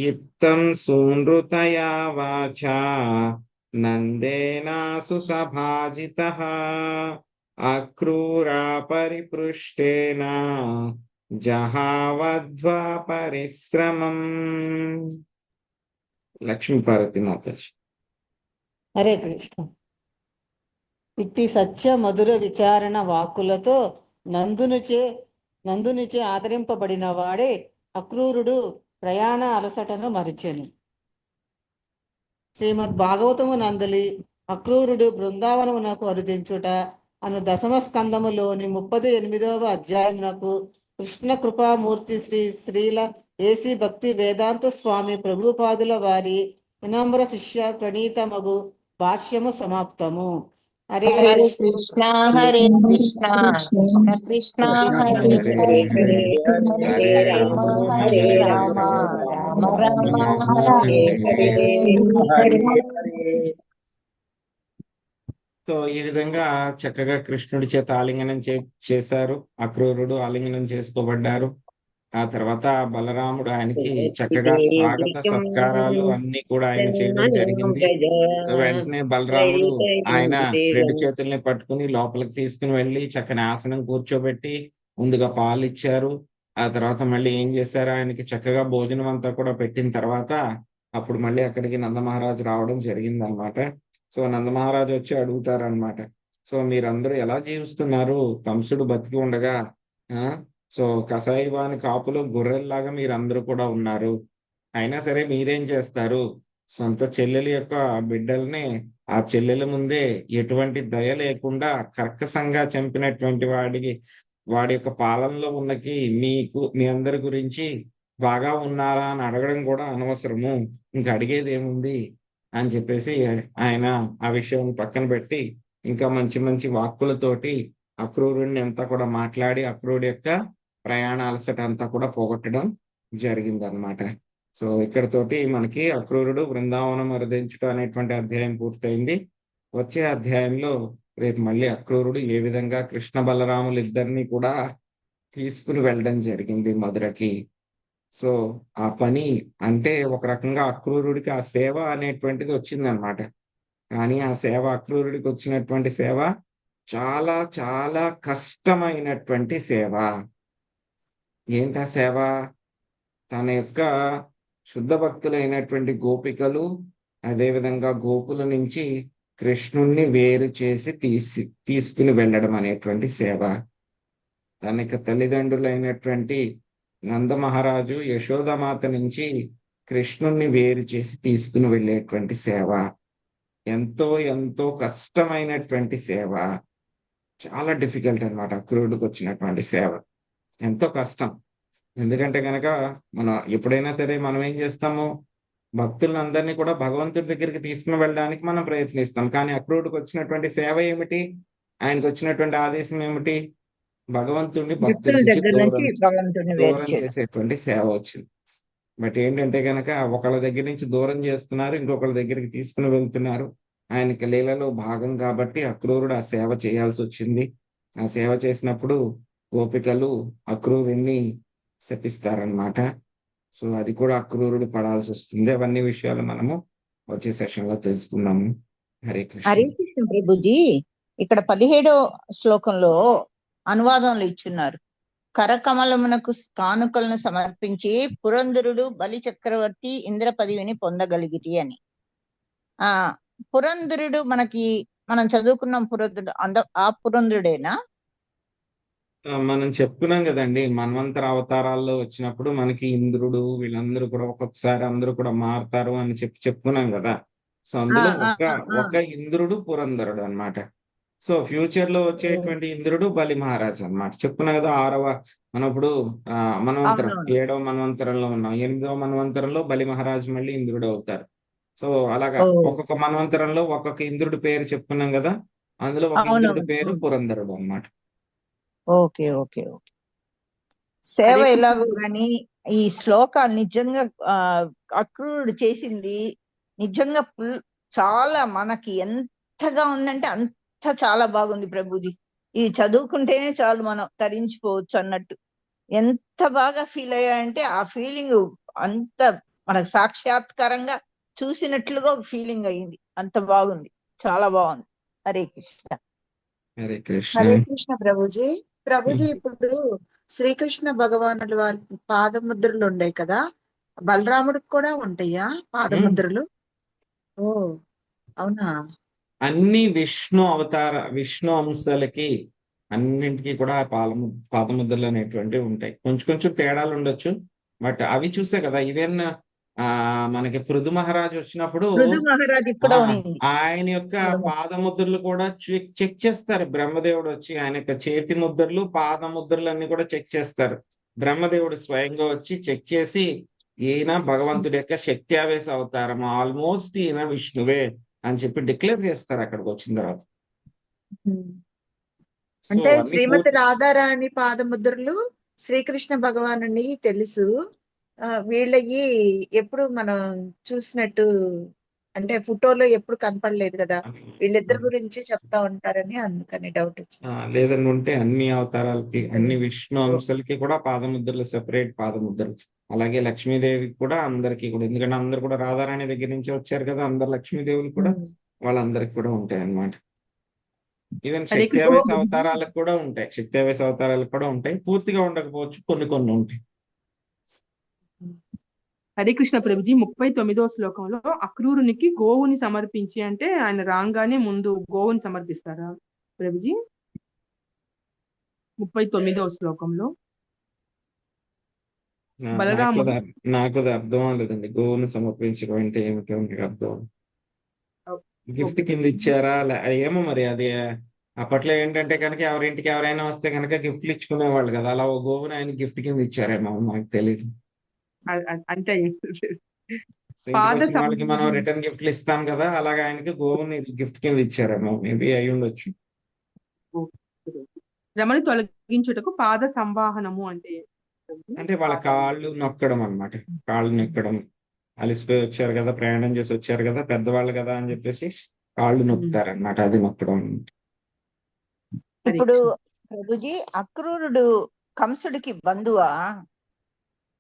ఇత్తం సూనృతయా వాచా నందేనాసు సభాజితః అక్రూరా పరిపృష్టేన జహావధ్వా పరిశ్రమం. లక్ష్మీపార్వతి మాతాజీ. హరే కృష్ణ. ఇట్టి సత్య మధుర విచారణ వాక్కులతో నందునిచే ఆదరింపబడిన వాడే అక్రూరుడు ప్రయాణ అలసటను మరిచెను. శ్రీమద్ భాగవతము నందలి అక్రూరుడు బృందావనమునకు అరుదించుట అను దశమ స్కందములోని 38వ అధ్యాయమునకు కృష్ణ కృపామూర్తి శ్రీల ఏసీ భక్తి వేదాంత స్వామి ప్రభుపాదుల వారి వినమ్ర శిష్య ప్రణీతమగు భాష్యము సమాప్తము. హరే కృష్ణ హరే కృష్ణ కృష్ణ కృష్ణ హరే హరే హరే రామ హరే రామ రామ రామ హరే హరే. సో ఈ విధంగా చక్కగా కృష్ణుడి చేత ఆలింగనం చేశారు. అక్రూరుడు ఆలింగనం చేసుకోబడ్డారు. ఆ తర్వాత బలరాముడు ఆయనకి చక్కగా స్వాగత సత్కారాలు అన్ని కూడా ఆయన చేయడం జరిగింది. సో వెంటనే బలరాముడు ఆయన 2 చేతుల్ని పట్టుకుని లోపలికి తీసుకుని వెళ్ళి చక్కని ఆసనం కూర్చోబెట్టి ముందుగా పాలు ఇచ్చారు. ఆ తర్వాత మళ్ళీ ఏం చేశారు, ఆయనకి చక్కగా భోజనం అంతా కూడా పెట్టిన తర్వాత అప్పుడు మళ్ళీ అక్కడికి నందమహారాజు రావడం జరిగింది అనమాట. సో నందమహారాజు వచ్చి అడుగుతారనమాట, సో మీరందరూ ఎలా జీవిస్తున్నారు కంసుడు బతికి ఉండగా? సో కసాయివాని కాపులో గొర్రెల్లాగా మీరందరూ కూడా ఉన్నారు. అయినా సరే మీరేం చేస్తారు? సొంత చెల్లెలి యొక్క బిడ్డల్ని ఆ చెల్లెల ముందే ఎటువంటి దయ లేకుండా కర్కశంగా చంపినటువంటి వాడి యొక్క పాలనలో ఉన్నకి మీ అందరి గురించి బాగా ఉన్నారా అని అడగడం కూడా అనవసరము, ఇంకా అడిగేది ఏముంది అని చెప్పేసి ఆయన ఆ విషయం పక్కన పెట్టి ఇంకా మంచి మంచి వాక్కులతోటి అక్రూరుడిని అంతా కూడా మాట్లాడి అక్రూరుడి యొక్క ప్రయాణ అలసట అంతా కూడా పోగొట్టడం జరిగింది అనమాట. సో ఇక్కడతోటి మనకి అక్రూరుడు బృందావనం అరుదించుట అనేటువంటి అధ్యాయం పూర్తయింది. వచ్చే అధ్యాయంలో రేపు మళ్ళీ అక్రూరుడు ఏ విధంగా కృష్ణ బలరాములు ఇద్దరిని కూడా తీసుకుని వెళ్ళడం జరిగింది మధురకి. సో ఆ పని అంటే ఒక రకంగా అక్రూరుడికి ఆ సేవ అనేటువంటిది వచ్చిందనమాట. కానీ ఆ సేవ అక్రూరుడికి వచ్చినటువంటి సేవ చాలా చాలా కష్టమైనటువంటి సేవ. ఏంటా సేవ? తన యొక్క శుద్ధ భక్తులైనటువంటి గోపికలు అదేవిధంగా గోపుల నుంచి కృష్ణుణ్ణి వేరు చేసి తీసుకుని వెళ్ళడం అనేటువంటి సేవ. తన యొక్క తల్లిదండ్రులైనటువంటి నందమహారాజు యశోదమాత నుంచి కృష్ణుణ్ణి వేరు చేసి తీసుకుని వెళ్ళేటువంటి సేవ ఎంతో ఎంతో కష్టమైనటువంటి సేవ. చాలా డిఫికల్ట్ అనమాట అక్రూరుడికి వచ్చినటువంటి సేవ, ఎంతో కష్టం. ఎందుకంటే కనుక మనం ఎప్పుడైనా సరే మనం ఏం చేస్తాము, భక్తులందరినీ కూడా భగవంతుడి దగ్గరికి తీసుకుని వెళ్ళడానికి మనం ప్రయత్నిస్తాం. కానీ అక్రూరుడికి వచ్చినటువంటి సేవ ఏమిటి? ఆయనకు వచ్చినటువంటి ఆదేశం ఏమిటి? భగవంతుడిని భక్తుల నుంచి దూరం చేసేటువంటి సేవ వచ్చింది. బట్ ఏంటంటే కనుక ఒకళ్ళ దగ్గర నుంచి దూరం చేస్తున్నారు, ఇంకొకళ్ళ దగ్గరికి తీసుకుని వెళ్తున్నారు. ఆయనకి లీలలో భాగం కాబట్టి అక్రూరుడు ఆ సేవ చేయాల్సి వచ్చింది. ఆ సేవ చేసినప్పుడు గోపికలు అక్రూరుణ్ణి శపిస్తారనమాట. సో అది కూడా అక్రూరుడు పడాల్సి వస్తుంది. అవన్నీ విషయాలు మనము వచ్చే సెషన్ లో తెలుసుకున్నాము. హరే కృష్ణ. హరే కృష్ణ ప్రభుజీ, ఇక్కడ 17వ శ్లోకంలో అనువాదంలో ఇచ్చున్నారు. కరకమలమునకు కానుకలను సమర్పించి పురంధరుడు బలి చక్రవర్తి ఇంద్ర పదవిని పొందగలిగిటి అని. పురంధరుడు మనం చదువుకున్నాం, పురంధరుడు ఆ పురంధరుడేనా? మనం చెప్పుకున్నాం కదండి, మన్వంతర అవతారాల్లో వచ్చినప్పుడు మనకి ఇంద్రుడు వీళ్ళందరూ కూడా ఒక్కొక్కసారి అందరూ కూడా మారుతారు అని చెప్పుకున్నాం కదా. సో అందులో ఒక ఇంద్రుడు పురంధరుడు అన్నమాట. సో ఫ్యూచర్ లో వచ్చేటువంటి ఇంద్రుడు బలి మహారాజు అన్నమాట. చెప్పుకున్నాం కదా. మనం ఇప్పుడు మన్వంతరం 7వ మన్వంతరంలో ఉన్నాం. 8వ మన్వంతరంలో బలి మహారాజు మళ్ళీ ఇంద్రుడు అవుతారు. సో అలాగా ఒక్కొక్క మన్వంతరంలో ఒక్కొక్క ఇంద్రుడి పేరు చెప్పుకున్నాం కదా. అందులో ఒక ఇంద్రుడి పేరు పురంధరుడు అన్నమాట. Okay okay okay. సేవ ఎలాగో కానీ ఈ శ్లోకాలు నిజంగా అక్రూరుడు చేసింది నిజంగా చాలా మనకి ఎంతగా ఉందంటే అంత చాలా బాగుంది ప్రభుజీ. ఇది చదువుకుంటేనే చాలు మనం తరించిపోవచ్చు అన్నట్టు. ఎంత బాగా ఫీల్ అయ్యాయంటే ఆ ఫీలింగ్ అంత మనకు సాక్షాత్కారంగా చూసినట్లుగా ఒక ఫీలింగ్ అయ్యింది. అంత బాగుంది, చాలా బాగుంది. హరే కృష్ణ. హరే కృష్ణ. హరే కృష్ణ ప్రభుజీ. ఇప్పుడు శ్రీకృష్ణ భగవానుల వారి పాదముద్రలు ఉన్నాయి కదా, బలరాముడికి కూడా ఉంటాయా పాదముద్రలు? ఓ అవునా? అన్ని విష్ణు అంశాలకి అన్నింటికి కూడా పాదముద్రలు అనేటువంటివి ఉంటాయి. కొంచెం కొంచెం తేడాలు ఉండొచ్చు, బట్ అవి చూసే కదా. ఈవెన్ మనకి పృథు మహారాజు వచ్చినప్పుడు ఆయన యొక్క పాదముద్రలు కూడా చెక్ చేస్తారు. బ్రహ్మదేవుడు వచ్చి ఆయన యొక్క చేతి ముద్రలు పాదముద్రలు అన్ని కూడా చెక్ చేస్తారు. బ్రహ్మదేవుడు స్వయంగా వచ్చి చెక్ చేసి ఈయన భగవంతుడి యొక్క శక్తి ఆవేశ అవతారం, ఆల్మోస్ట్ ఈయన విష్ణువే అని చెప్పి డిక్లేర్ చేస్తారు అక్కడికి వచ్చిన తర్వాత. అంటే శ్రీమతి రాధారాణి పాదముద్రలు శ్రీకృష్ణ భగవానుని తెలుసు. వీళ్ళకి ఎప్పుడు మనం చూసినట్టు అంటే ఫోటోలో ఎప్పుడు కనపడలేదు కదా, వీళ్ళిద్దరి గురించి చెప్తా ఉంటారని అందుకని డౌట్ వచ్చింది. లేదని ఉంటే అన్ని అవతారాలకి అన్ని విష్ణు అంశాలకి కూడా పాదముద్రలు, సెపరేట్ పాదముద్రలు. అలాగే లక్ష్మీదేవికి కూడా అందరికీ కూడా, ఎందుకంటే అందరు కూడా రాధారాణి దగ్గర నుంచి వచ్చారు కదా, అందరు లక్ష్మీదేవులు కూడా వాళ్ళందరికి కూడా ఉంటాయి అన్నమాట. ఈవెన్ శక్తి అవతారాలకు కూడా ఉంటాయి. శక్తి అవతారాలకు కూడా ఉంటాయి. పూర్తిగా ఉండకపోవచ్చు, కొన్ని ఉంటాయి. హరే కృష్ణ ప్రభుజీ. 39వ శ్లోకంలో అక్రూరునికి గోవుని సమర్పించి అంటే ఆయన రాగానే ముందు గోవుని సమర్పిస్తారా ప్రభుజీ? 39వ శ్లోకంలో బలరాముడు నాకు అర్థం అవ్వలేదండి. గోవుని సమర్పించడం అంటే ఏమిటి అర్థం? గిఫ్ట్ కింద ఇచ్చారా ఏమో మరి. అది అప్పట్లో ఏంటంటే కనుక ఎవరింటికి ఎవరైనా వస్తే కనుక గిఫ్ట్లు ఇచ్చుకునేవాళ్ళు కదా. అలా ఓ గోవుని ఆయన గిఫ్ట్ కింద ఇచ్చారేమో, నాకు తెలియదు. అంటే వాళ్ళకి మనం రిటర్న్ గిఫ్ట్లు ఇస్తాం కదా, అలాగే ఆయనకి గోవుని గిఫ్ట్ కింద ఇచ్చారేమో, మేబీ అయి ఉండొచ్చు. శ్రమని తొలగించుటకు పాద సంవాహనము అంటే వాళ్ళ కాళ్ళు నొక్కడం అన్నమాట. కాళ్ళు నొక్కడం, అలిసిపోయి వచ్చారు కదా, ప్రయాణం చేసి వచ్చారు కదా, పెద్దవాళ్ళు కదా అని చెప్పేసి కాళ్ళు నొక్కుతారన్నమాట. అది నొక్కడం. ఇప్పుడు ప్రభుజీ అక్రూరుడు కంసుడికి బంధువా?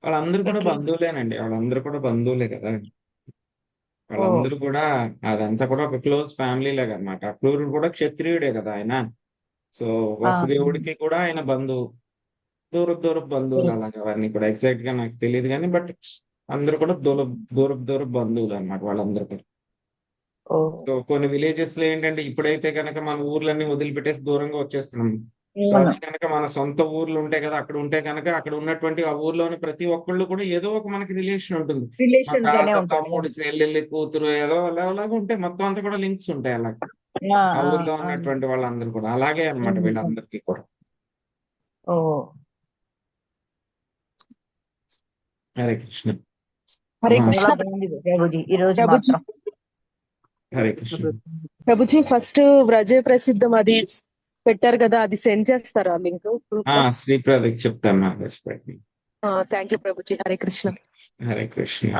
వాళ్ళందరూ కూడా బంధువులేనండి. వాళ్ళందరూ కూడా బంధువులే కదా. వాళ్ళందరూ కూడా అదంతా కూడా ఒక క్లోజ్ ఫ్యామిలీ లాగా అనమాట. అక్రూరుడు కూడా క్షత్రియుడే కదా ఆయన. సో వసుదేవుడికి కూడా ఆయన బంధువు, దూరపు బంధువులు. అలాగా అవన్నీ కూడా ఎగ్జాక్ట్ గా నాకు తెలియదు కానీ, బట్ అందరూ కూడా దూరపు బంధువులు అనమాట వాళ్ళందరూ కూడా. సో కొన్ని విలేజెస్ లో ఏంటంటే ఇప్పుడైతే కనుక మన ఊర్లన్నీ వదిలిపెట్టేసి దూరంగా వచ్చేస్తున్నాం. సో అదే కనుక మన సొంత ఊర్లు ఉంటాయి కదా, అక్కడ ఉంటే కనుక అక్కడ ఉన్నటువంటి ఆ ఊర్లోని ప్రతి ఒక్కళ్ళు కూడా ఏదో ఒక మనకి రిలేషన్ ఉంటుంది. మా తాత, తమ్ముడు, చెల్లెల్లి, కూతురు ఏదో అలాగా ఉంటాయి. మొత్తం అంతా కూడా లింక్స్ ఉంటాయి అలాగే ఆ ఊర్లో ఉన్నటువంటి వాళ్ళందరూ కూడా. అలాగే అన్నమాట వీళ్ళందరికీ కూడా. హరే కృష్ణ. హరే కృష్ణ ప్రభుజీ. ఈ రోజు మాత్రం హరే కృష్ణ ప్రభుజీ. ఫస్ట్ వ్రజ ప్రసిద్ధం అది పెట్టారు కదా, అది సెండ్ చేస్తారా లింక్? శ్రీప్రదకి చెప్తాను. Thank you Prabhuji. హరే కృష్ణ. హరే కృష్ణ.